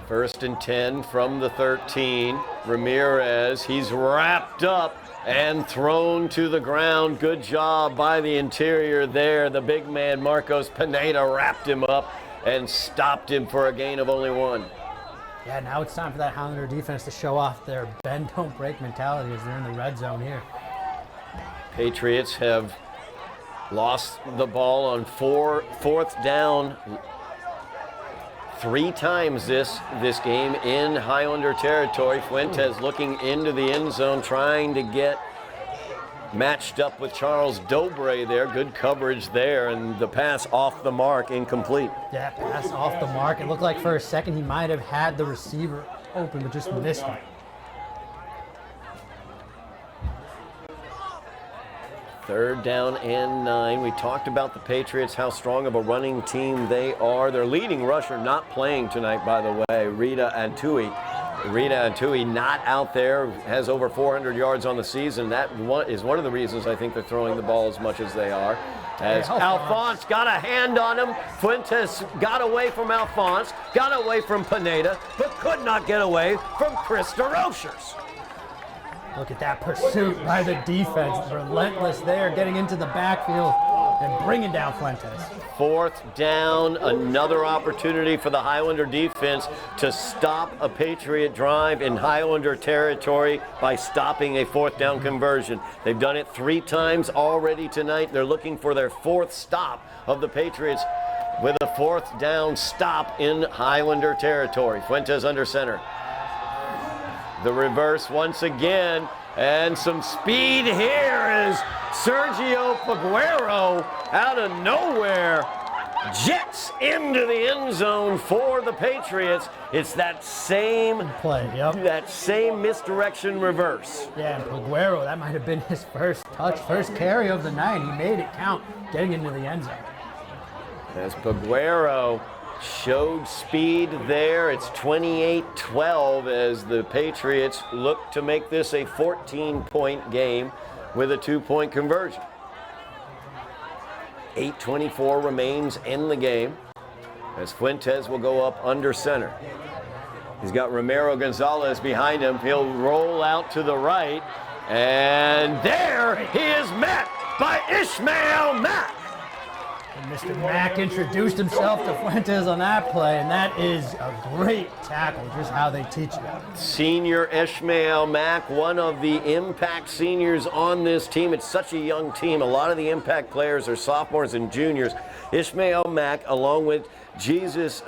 1st and 10 from the 13. Ramirez, he's wrapped up and thrown to the ground. Good job by the interior there. The big man, Marcos Pineda, wrapped him up and stopped him for a gain of only 1. Yeah, now it's time for that Highlander defense to show off their bend, don't break mentality as they're in the red zone here. Patriots have lost the ball on 4th down 3 times this game in Highlander territory. Fuentes looking into the end zone, trying to get matched up with Charles Dobre there. Good coverage there, and the pass off the mark, incomplete. Yeah, pass off the mark. It looked like for a second he might have had the receiver open, but just missed him. 3rd down and 9. We talked about the Patriots, how strong of a running team they are. Their leading rusher not playing tonight, by the way, Rita Antui. Rita Antui not out there, has over 400 yards on the season. That is one of the reasons I think they're throwing the ball as much as they are. As Alphonse got a hand on him. Fuentes got away from Alphonse, got away from Pineda, but could not get away from Chris DeRochers. Look at that pursuit by the defense. Relentless there, getting into the backfield and bringing down Fuentes. 4th down, another opportunity for the Highlander defense to stop a Patriot drive in Highlander territory by stopping a 4th down conversion. They've done it 3 times already tonight. They're looking for their 4th stop of the Patriots with a 4th down stop in Highlander territory. Fuentes under center. The reverse once again, and some speed here is Sergio Paguero out of nowhere. Jets into the end zone for the Patriots. It's that same play, that same misdirection reverse. Yeah, and Paguero, that might have been his first touch, first carry of the night. He made it count, getting into the end zone. As Paguero showed speed there. It's 28-12 as the Patriots look to make this a 14-point game with a 2-point conversion. 8:24 remains in the game as Fuentes will go up under center. He's got Romero Gonzalez behind him. He'll roll out to the right, and there he is met by Ishmael Mack. And Mr. Mack introduced himself to Fuentes on that play, and that is a great tackle, just how they teach you. Senior Ishmael Mack, one of the impact seniors on this team. It's such a young team. A lot of the impact players are sophomores and juniors. Ishmael Mack, along with Jesus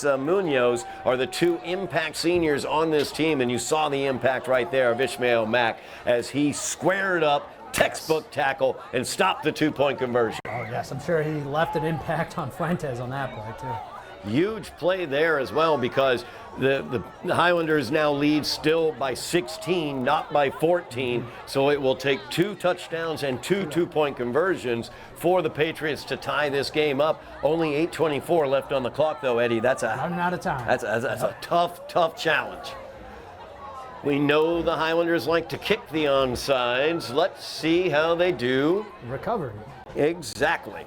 Munoz, are the 2 impact seniors on this team, and you saw the impact right there of Ishmael Mack as he squared up, textbook tackle, and stopped the 2-point conversion. Oh yes, I'm sure he left an impact on Fuentes on that play too. Huge play there as well, because the Highlanders now lead still by 16, not by 14. So it will take 2 touchdowns and 2 2-point conversions for the Patriots to tie this game up. Only 8:24 left on the clock, though, Eddie. That's running out of time. That's a tough challenge. We know the Highlanders like to kick the onsides. Let's see how they do. Recovery. Exactly.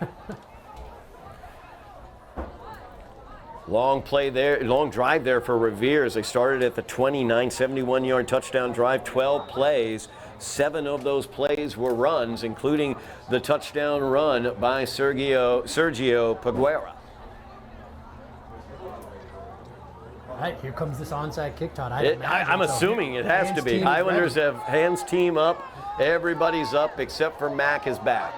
Long play there, long drive there for Revere as they started at the 29, 71-yard touchdown drive, 12 plays. 7 of those plays were runs, including the touchdown run by Sergio Paguero. All right, here comes this onside kick, Todd. I'm assuming it has to be. Highlanders have hands team up. Everybody's up except for Mack is back.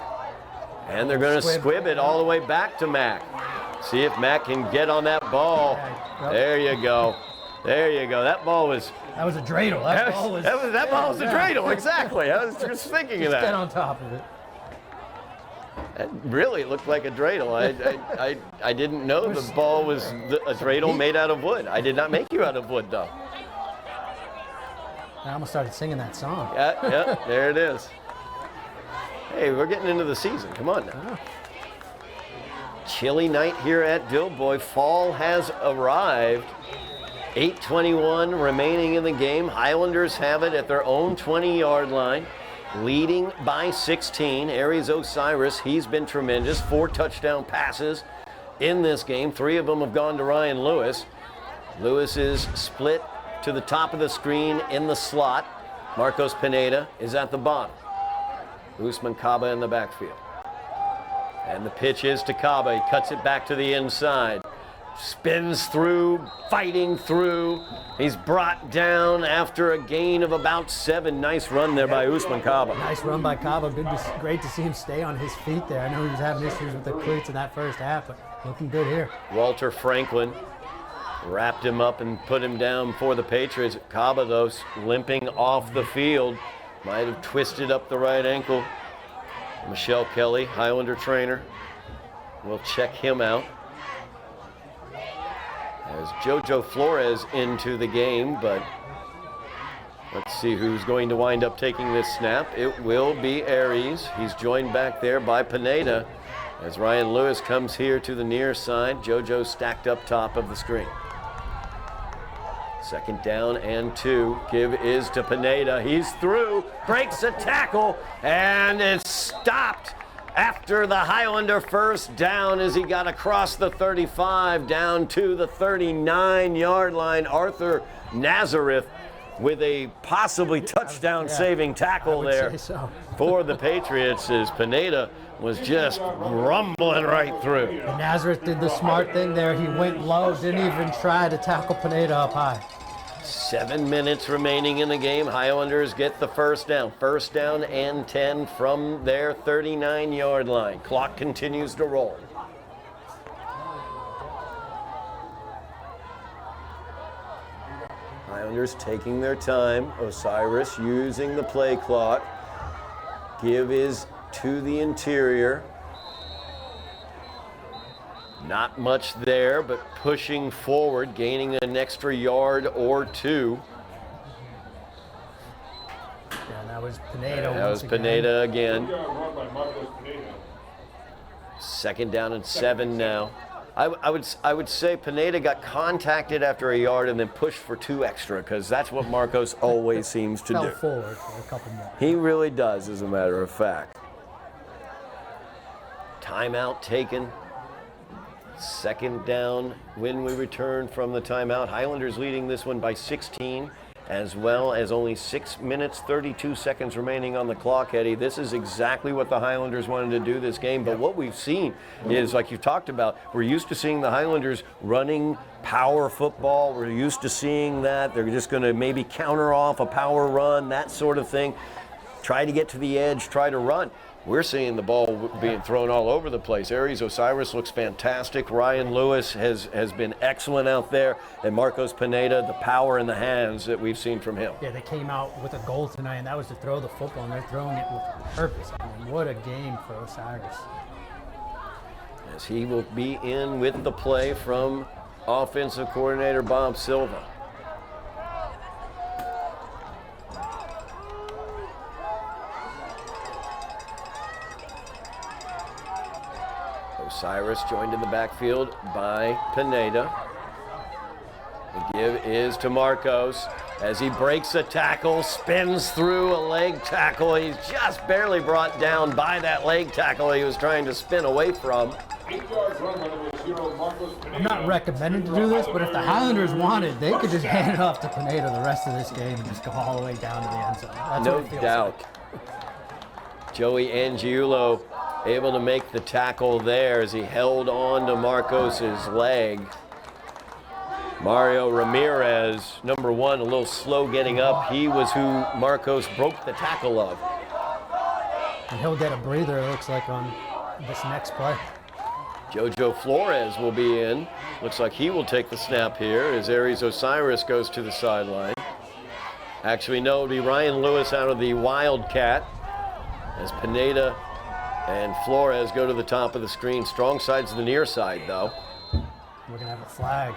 And they're going to squib it all the way back to Mack. See if Mack can get on that ball. There you go. There you go. That ball was... That was a dreidel. That ball was a dreidel, exactly. I was just thinking of that. Get on top of it. It really looked like a dreidel. I didn't know the ball was a dreidel made out of wood. I did not make you out of wood, though. I almost started singing that song. Yeah, there it is. Hey, we're getting into the season. Come on now. Chilly night here at Dilboy. Fall has arrived. 8:21 remaining in the game. Highlanders have it at their own 20-yard line, leading by 16. Aries Osiris, he's been tremendous. 4 touchdown passes in this game. 3 of them have gone to Ryan Lewis. Lewis is split to the top of the screen in the slot. Marcos Pineda is at the bottom. Usman Kaba in the backfield. And the pitch is to Kaba. He cuts it back to the inside. Spins through, fighting through. He's brought down after a gain of about 7. Nice run there by Usman Kaba. Nice run by Kaba. Great to see him stay on his feet there. I know he was having issues with the cleats in that first half, but looking good here. Walter Franklin wrapped him up and put him down for the Patriots. Kaba, though, limping off the field. Might have twisted up the right ankle. Michelle Kelly, Highlander trainer, will check him out. As Jojo Flores into the game, but let's see who's going to wind up taking this snap. It will be Aries. He's joined back there by Pineda as Ryan Lewis comes here to the near side. Jojo stacked up top of the screen. Second down and 2. Give is to Pineda. He's through, breaks a tackle, and it's stopped after the Highlander first down as he got across the 35 down to the 39-yard line. Arthur Nazareth with a possibly touchdown saving tackle there for the Patriots as Pineda was just rumbling right through. And Nazareth did the smart thing there. He went low, didn't even try to tackle Pineda up high. 7 minutes remaining in the game. Highlanders get the first down. First down and 10 from their 39-yard line. Clock continues to roll. Highlanders taking their time. Osiris using the play clock. Give is to the interior. Not much there, but pushing forward, gaining an extra yard or 2. Yeah, that was Pineda. That was Pineda again. Second down and 7 now. I would say Pineda got contacted after a yard and then pushed for 2 extra, because that's what Marcos always seems to do. Fell forward for a couple more. He really does, as a matter of fact. Timeout taken. Second down when we return from the timeout. Highlanders leading this one by 16, as well as only 6 minutes, 32 seconds remaining on the clock, Eddie. This is exactly what the Highlanders wanted to do this game, but what we've seen is, like you've talked about, we're used to seeing the Highlanders running power football. We're used to seeing that. They're just going to maybe counter off a power run, that sort of thing. Try to get to the edge, try to run. We're seeing the ball being thrown all over the place. Aries Osiris looks fantastic. Ryan Lewis has been excellent out there. And Marcos Pineda, the power in the hands that we've seen from him. Yeah, they came out with a goal tonight, and that was to throw the football, and they're throwing it with purpose. I mean, what a game for Osiris. As he will be in with the play from offensive coordinator Bob Silva. Osiris joined in the backfield by Pineda. The give is to Marcos as he breaks a tackle, spins through a leg tackle. He's just barely brought down by that leg tackle he was trying to spin away from. I'm not recommending to do this, but if the Highlanders wanted, they could just hand it off to Pineda the rest of this game and just go all the way down to the end zone. That's No what it feels doubt. like. Joey Angiulo able to make the tackle there as he held on to Marcos's leg. Mario Ramirez, number 1, a little slow getting up. He was who Marcos broke the tackle of. And he'll get a breather, it looks like, on this next play. Jojo Flores will be in. Looks like he will take the snap here as Aries Osiris goes to the sideline. Actually, no, it'll be Ryan Lewis out of the Wildcat as Pineda and Flores go to the top of the screen. Strong side to the near side, though. We're going to have a flag.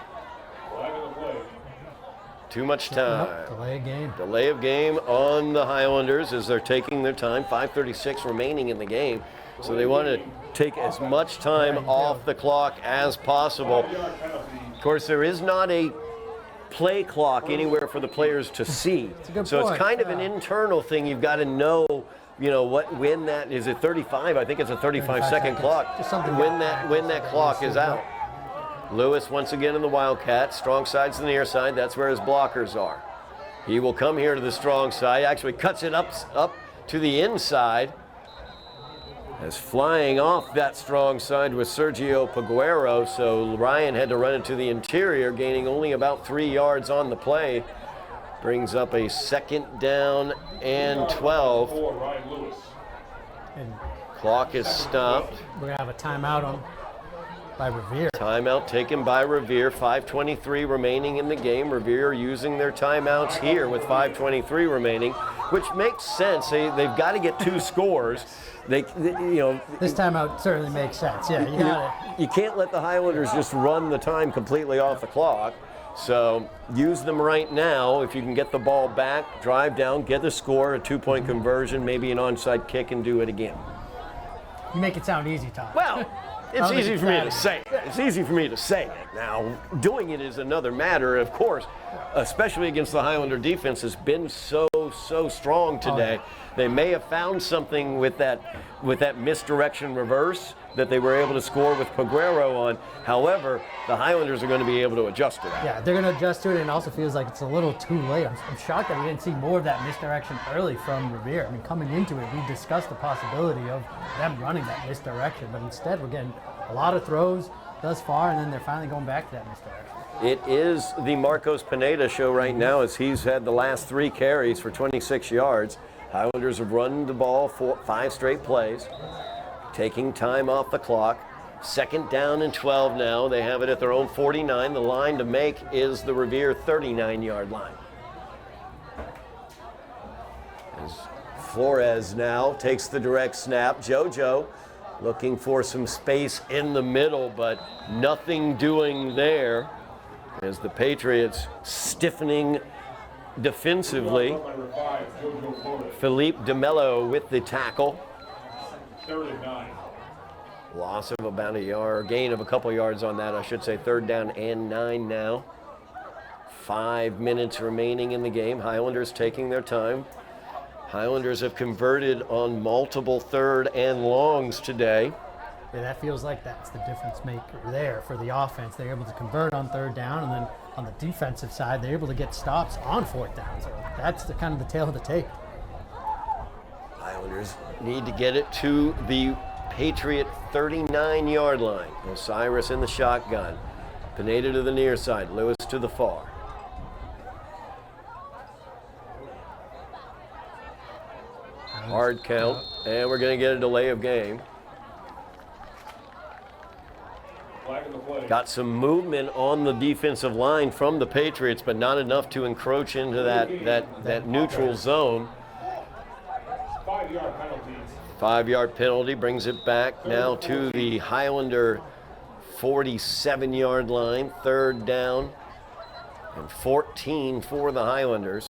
Too much time. Nope, delay of game. Delay of game on the Highlanders as they're taking their time. 5:36 remaining in the game. So they want to take as much time off the clock as possible. Of course, there is not a play clock anywhere for the players to see. So it's kind of an internal thing. You've got to know, when that is. It 35? I think it's a 35-second clock. When that clock is out. Lewis once again in the Wildcat. Strong side's the near side. That's where his blockers are. He will come here to the strong side. Actually cuts it up to the inside. As flying off that strong side was Sergio Paguero. So Ryan had to run it to the interior, gaining only about 3 yards on the play. Brings up a second down and 12. And Clock is stopped. we're going to have a timeout by Revere. Timeout taken by Revere. 5:23 remaining in the game. Revere using their timeouts here with 5:23 remaining, which makes sense. They've got to get 2 scores. This timeout certainly makes sense. Yeah, you got it. You can't let the Highlanders just run the time completely off the clock. So use them right now. If you can get the ball back, drive down, get the score, a 2-point conversion, maybe an onside kick, and do it again. You make it sound easy, Todd. Well, It's easy for me to say. It's easy for me to say it. Now, doing it is another matter, of course, especially against the Highlander defense has been so strong today. They may have found something with that misdirection reverse that they were able to score with Paguero on. However, the Highlanders are going to be able to adjust to that. Yeah, they're going to adjust to it, and it also feels like it's a little too late. I'm shocked that we didn't see more of that misdirection early from Revere. I mean, coming into it, we discussed the possibility of them running that misdirection, but instead we're getting a lot of throws thus far, and then they're finally going back to that misdirection. It is the Marcos Pineda show right now, as he's had the last 3 carries for 26 yards. Highlanders have run the ball 5 straight plays, taking time off the clock. 2nd down and 12 now. They have it at their own 49. The line to make is the Revere 39-yard line. As Flores now takes the direct snap. JoJo looking for some space in the middle, but nothing doing there as the Patriots stiffening defensively. Philippe DeMello with the tackle. 3rd and 9. Loss of about a yard, gain of a couple yards on that, I should say. 3rd down and 9 now. 5 minutes remaining in the game. Highlanders taking their time. Highlanders have converted on multiple 3rd and longs today. Yeah, that feels like that's the difference maker there for the offense. They're able to convert on 3rd down, and then on the defensive side, they're able to get stops on 4th down. So that's the kind of the tail of the tape. Highlanders need to get it to the Patriot 39-yard line. Osiris in the shotgun. Pineda to the near side. Lewis to the far. Hard count, and we're going to get a delay of game. Got some movement on the defensive line from the Patriots, but not enough to encroach into that neutral zone. 5-yard penalty. 5-yard penalty brings it back now to the Highlander 47-yard line. 3rd down and 14 for the Highlanders.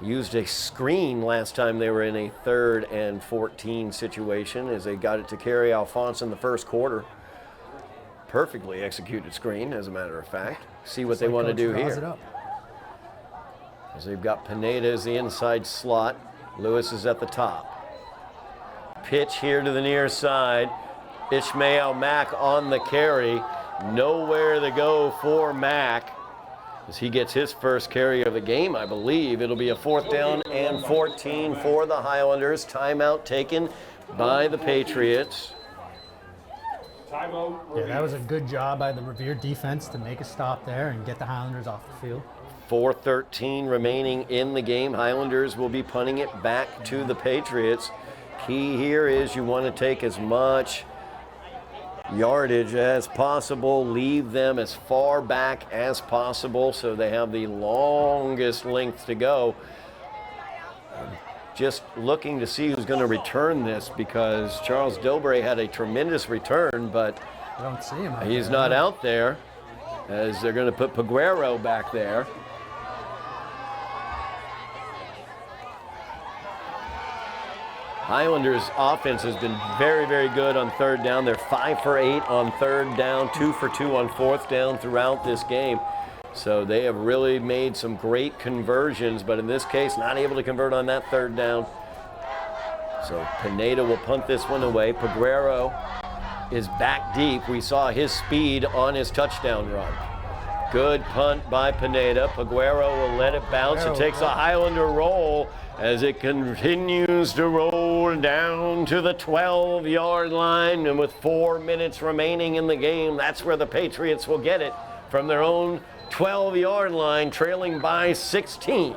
Used a screen last time they were in a 3rd and 14 situation as they got it to carry Alphonse in the 1st quarter. Perfectly executed screen, as a matter of fact. See what they want to do here. As they've got Pineda as the inside slot. Lewis is at the top. Pitch here to the near side. Ishmael Mack on the carry. Nowhere to go for Mack as he gets his first carry of the game, I believe. It'll be a 4th down and 14 for the Highlanders. Timeout taken by the Patriots. Timeout. Yeah, that was a good job by the Revere defense to make a stop there and get the Highlanders off the field. 4:13 remaining in the game. Highlanders will be punting it back to the Patriots. Key here is you want to take as much yardage as possible, leave them as far back as possible so they have the longest length to go. Just looking to see who's going to return this, because Charles Dilboy had a tremendous return, but I don't see him. he's not out there, as they're going to put Paguero back there. Highlanders offense has been very good on 3rd down. They're 5 for 8 on 3rd down, 2 for 2 on 4th down throughout this game. So they have really made some great conversions, but in this case, not able to convert on that 3rd down. So Pineda will punt this one away. Paguero is back deep. We saw his speed on his touchdown run. Good punt by Pineda. Paguero will let it bounce. It takes a Highlander roll as it continues to roll down to the 12-yard line. And with 4 minutes remaining in the game, that's where the Patriots will get it from their own 12-yard line, trailing by 16.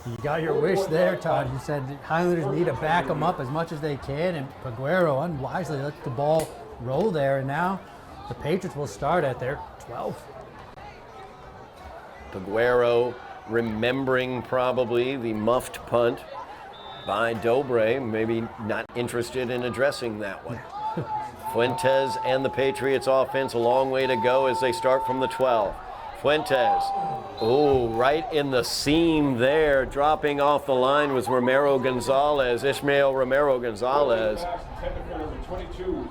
You got your wish there, Todd. You said the Highlanders need to back them up as much as they can, and Paguero unwisely lets the ball roll there, and now the Patriots will start at their 12. Paguero remembering probably the muffed punt by Dilboy, maybe not interested in addressing that one. Fuentes and the Patriots offense a long way to go as they start from the 12. Fuentes, right in the seam there, dropping off the line was Romero Gonzalez, Ishmael Romero Gonzalez. Number 22,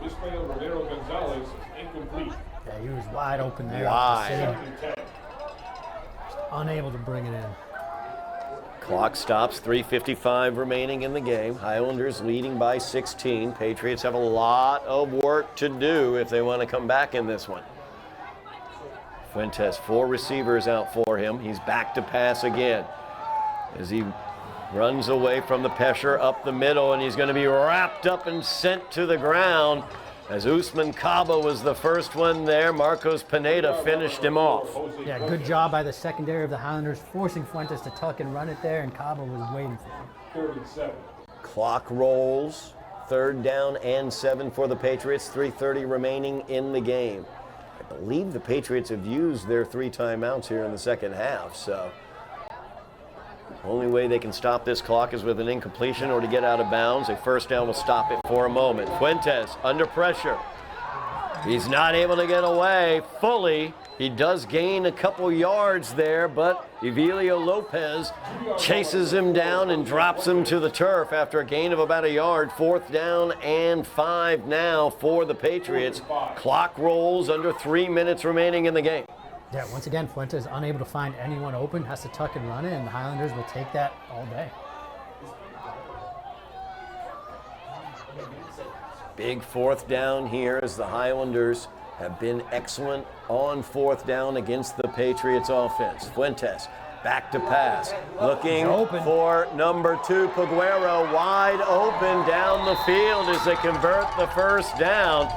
wide open there. Wide. Just unable to bring it in. Clock stops, 3:55 remaining in the game. Highlanders leading by 16. Patriots have a lot of work to do if they want to come back in this one. Fuentes, 4 receivers out for him. He's back to pass again as he runs away from the pressure up the middle, and he's going to be wrapped up and sent to the ground. As Usman Caba was the first one there, Marcos Pineda finished him off. Yeah, good job by the secondary of the Highlanders, forcing Fuentes to tuck and run it there, and Caba was waiting for him. 37. Clock rolls, 3rd down and 7 for the Patriots, 3:30 remaining in the game. I believe the Patriots have used their 3 timeouts here in the second half, so only way they can stop this clock is with an incompletion or to get out of bounds. A first down will stop it for a moment. Fuentes under pressure. He's not able to get away fully. He does gain a couple yards there, but Evelio Lopez chases him down and drops him to the turf after a gain of about a yard. 4th down and 5 now for the Patriots. Clock rolls, under 3 minutes remaining in the game. Yeah, once again, Fuentes unable to find anyone open, has to tuck and run it, and the Highlanders will take that all day. Big 4th down here as the Highlanders have been excellent on 4th down against the Patriots offense. Fuentes back to pass, looking for number 2, Paguero, wide open down the field as they convert the first down.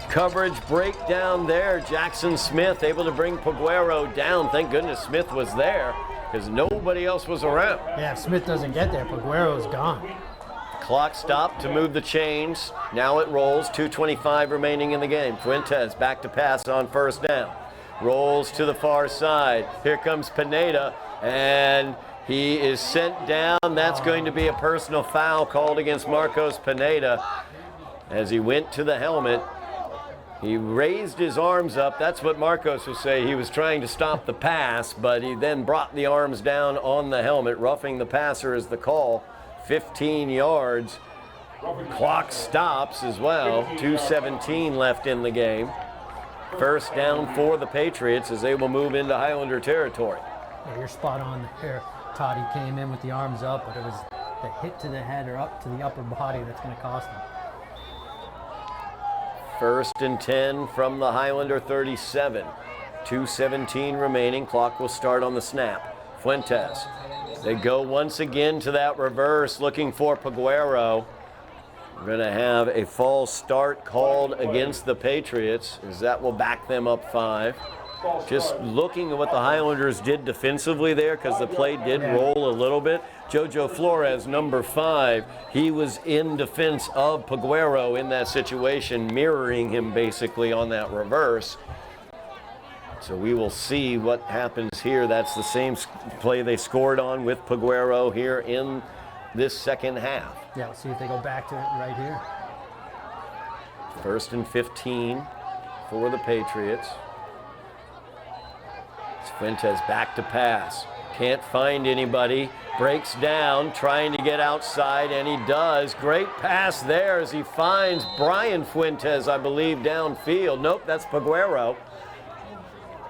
Coverage breakdown there. Jackson Smith able to bring Paguero down. Thank goodness Smith was there because nobody else was around. Yeah, if Smith doesn't get there, Paguero's gone. Clock stopped to move the chains. Now it rolls. 2:25 remaining in the game. Fuentes back to pass on 1st down. Rolls to the far side. Here comes Pineda, and he is sent down. That's going to be a personal foul called against Marcos Pineda as he went to the helmet. He raised his arms up. That's what Marcos would say. He was trying to stop the pass, but he then brought the arms down on the helmet. Roughing the passer is the call. 15 yards. Clock stops as well. 2:17 left in the game. First down for the Patriots as they will move into Highlander territory. Yeah, you're spot on there, Todd. He came in with the arms up, but it was the hit to the head or up to the upper body that's going to cost him. 1st and 10 from the Highlander 37. 2:17 remaining. Clock will start on the snap. Fuentes. They go once again to that reverse looking for Paguero. We're going to have a false start called against the Patriots as that will back them up 5. Just looking at what the Highlanders did defensively there because the play did roll a little bit. Jojo Flores, number 5, he was in defense of Paguero in that situation, mirroring him basically on that reverse. So we will see what happens here. That's the same play they scored on with Paguero here in this second half. Yeah, let's see if they go back to it right here. 1st and 15 for the Patriots. Fuentes back to pass. Can't find anybody. Breaks down, trying to get outside, and he does. Great pass there as he finds Brian Fuentes, I believe, downfield. Nope, that's Paguero.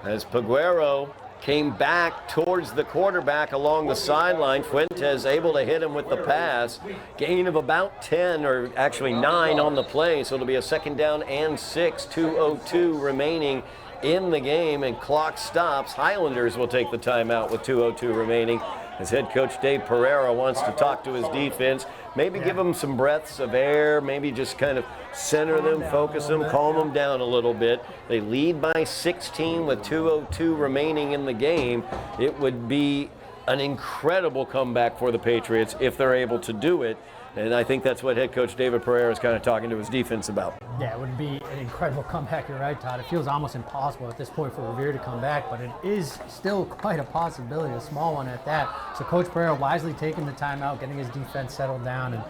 As Paguero came back towards the quarterback along the sideline, Fuentes able to hit him with the pass. Gain of about 10, or actually 9 on the play, so it'll be a 2nd down and 6. 2:02 remaining in the game, and clock stops. Highlanders will take the timeout with 2:02 remaining as head coach Dave Pereira wants to talk to his defense, maybe give them some breaths of air, maybe just kind of center them, focus them, calm them down a little bit. They lead by 16 with 2:02 remaining in the game. It would be an incredible comeback for the Patriots if they're able to do it. And I think that's what head coach David Pereira is kind of talking to his defense about. Yeah, it would be an incredible comeback. You're right, Todd. It feels almost impossible at this point for Revere to come back, but it is still quite a possibility, a small one at that. So Coach Pereira wisely taking the timeout, getting his defense settled down, and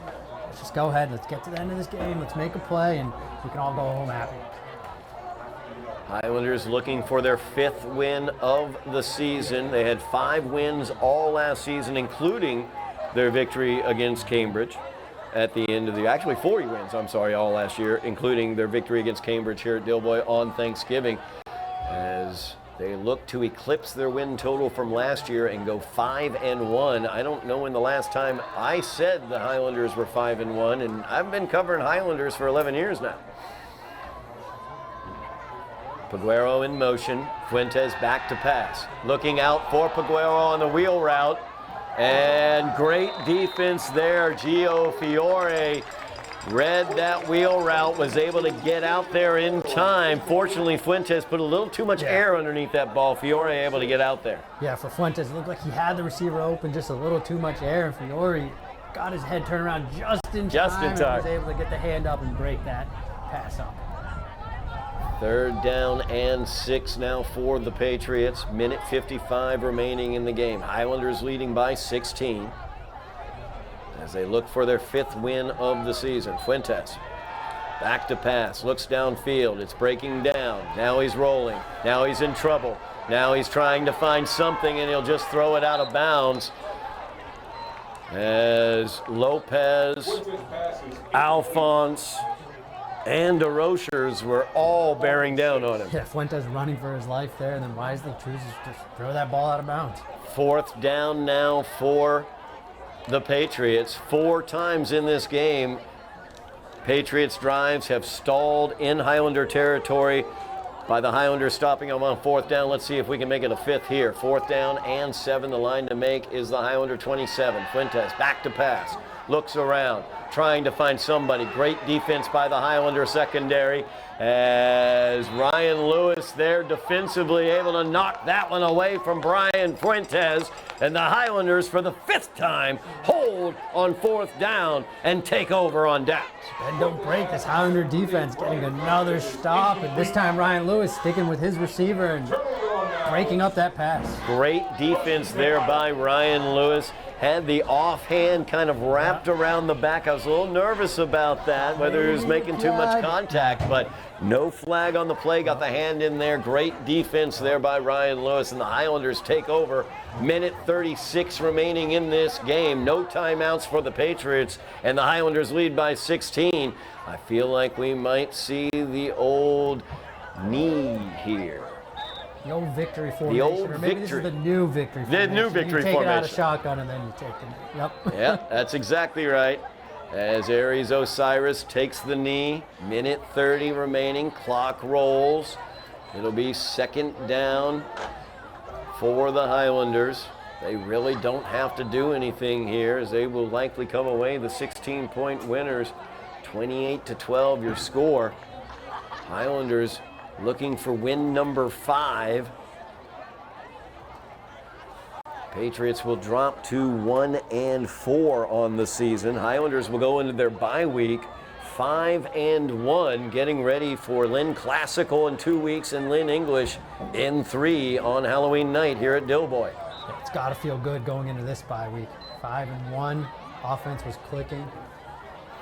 let's just go ahead. Let's get to the end of this game. Let's make a play, and we can all go home happy. Highlanders looking for their 5th win of the season. They had 5 wins all last season, including their victory against Cambridge. at the end of the, actually 40 wins, I'm sorry, all last year, including their victory against Cambridge here at Dilboy on Thanksgiving, as they look to eclipse their win total from last year and go 5-1. I don't know when the last time I said the Highlanders were 5-1, and I've been covering Highlanders for 11 years now. Paguero in motion. Fuentes back to pass. Looking out for Paguero on the wheel route. And great defense there. Gio Fiore read that wheel route, was able to get out there in time. Fortunately, Fuentes put a little too much air underneath that ball. Fiore able to get out there. Yeah, for Fuentes, it looked like he had the receiver open, just a little too much air, and Fiore got his head turned around just in time. And was able to get the hand up and break that pass up. 3rd down and 6 now for the Patriots. Minute 55 remaining in the game. Highlanders leading by 16 as they look for their 5th win of the season. Fuentes back to pass, looks downfield. It's breaking down. Now he's rolling. Now he's in trouble. Now he's trying to find something, and he'll just throw it out of bounds as Lopez, Alphonse, and the Rochers were all bearing down on him. Yeah, Fuentes running for his life there, and then wisely chooses to just throw that ball out of bounds. 4th down now for the Patriots. 4 times in this game, Patriots drives have stalled in Highlander territory by the Highlanders stopping them on 4th down. Let's see if we can make it a 5th here. 4th down and 7. The line to make is the Highlander 27. Fuentes back to pass. Looks around, trying to find somebody. Great defense by the Highlander secondary as Ryan Lewis there defensively able to knock that one away from Brian Fuentes. And the Highlanders, for the 5th time, hold on 4th down and take over on downs. And don't break this Highlander defense, getting another stop. And this time Ryan Lewis sticking with his receiver and breaking up that pass. Great defense there by Ryan Lewis. Had the offhand kind of wrapped around the back. I was a little nervous about that, whether he was making too much contact, but no flag on the play. Got the hand in there. Great defense there by Ryan Lewis, and the Highlanders take over. Minute 36 remaining in this game. No timeouts for the Patriots, and the Highlanders lead by 16. I feel like we might see the old knee here. The old victory formation. The old or maybe victory. This is the new victory formation. The new victory you take formation. it out of shotgun and then you take it. Yep. Yeah, that's exactly right. As Aries Osiris takes the knee. Minute 30 remaining. Clock rolls. It'll be 2nd down for the Highlanders. They really don't have to do anything here, as they will likely come away the 16-point winners. 28-12 your score. Highlanders looking for win number 5. Patriots will drop to 1-4 on the season. Highlanders will go into their bye week 5-1, getting ready for Lynn Classical in 2 weeks and Lynn English in 3 on Halloween night here at Dilboy. It's got to feel good going into this bye week. 5-1, offense was clicking.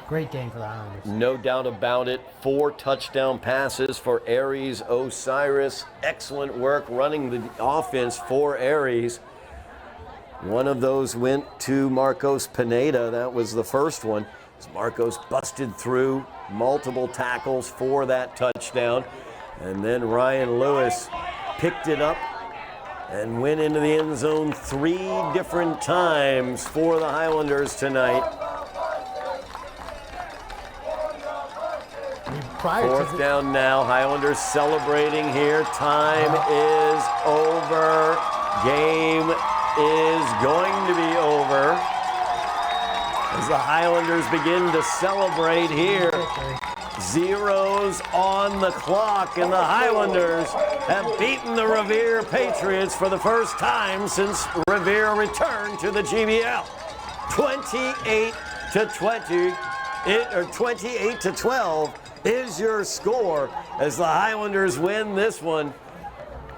Great game for the Highlanders. No doubt about it. 4 touchdown passes for Aries Osiris. Excellent work running the offense for Aries. One of those went to Marcos Pineda. That was the first one. As Marcos busted through multiple tackles for that touchdown. And then Ryan Lewis picked it up and went into the end zone 3 different times for the Highlanders tonight. 4th down now. Highlanders celebrating here. Time is over. Game is going to be over as the Highlanders begin to celebrate here. Zeros on the clock, and the Highlanders have beaten the Revere Patriots for the first time since Revere returned to the GBL. 28-12 is your score as the Highlanders win this one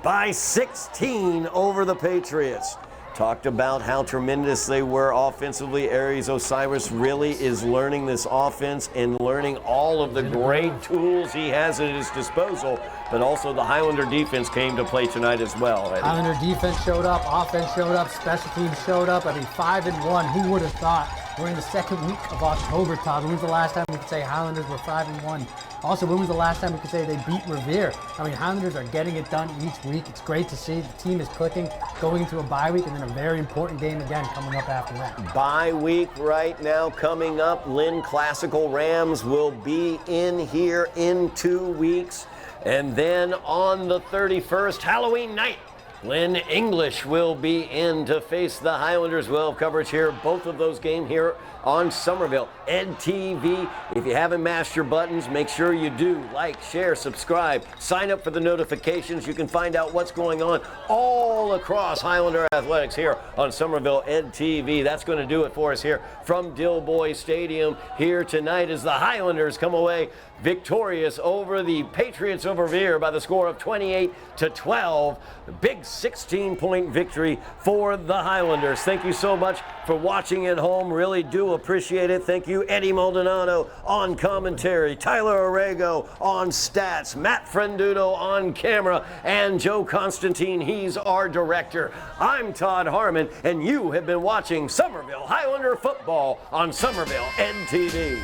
by 16 over the Patriots. Talked about how tremendous they were offensively. Aries Osiris really is learning this offense and learning all of the great tools he has at his disposal, but also the Highlander defense came to play tonight as well. Eddie. Highlander defense showed up, offense showed up, special teams showed up. I mean, 5-1, who would have thought We're in the second week of October, Todd. When was the last time we could say Highlanders were 5-1? Also, when was the last time we could say they beat Revere? I mean, Highlanders are getting it done each week. It's great to see. The team is clicking, going into a bye week, and then a very important game again coming up after that. Bye week right now coming up. Lynn Classical Rams will be in here in 2 weeks. And then on the 31st, Halloween night, Lynn English will be in to face the Highlanders. We'll have coverage here, both of those games here on Somerville. Ed TV, if you haven't mashed your buttons, make sure you do. Like, share, subscribe, sign up for the notifications. You can find out what's going on all across Highlander Athletics here on Somerville Ed TV. That's going to do it for us here from Dilboy Stadium here tonight as the Highlanders come away victorious over the Patriots of Revere by the score of 28-12. The big 16-point victory for the Highlanders. Thank you so much for watching at home. Really do appreciate it. Thank you, Eddy Maldonado on commentary, Tyler Orrego on stats, Matt Frenduto on camera, and Joe Constantine, he's our director. I'm Todd Harmon, and you have been watching Somerville Highlander football on Somerville NTV.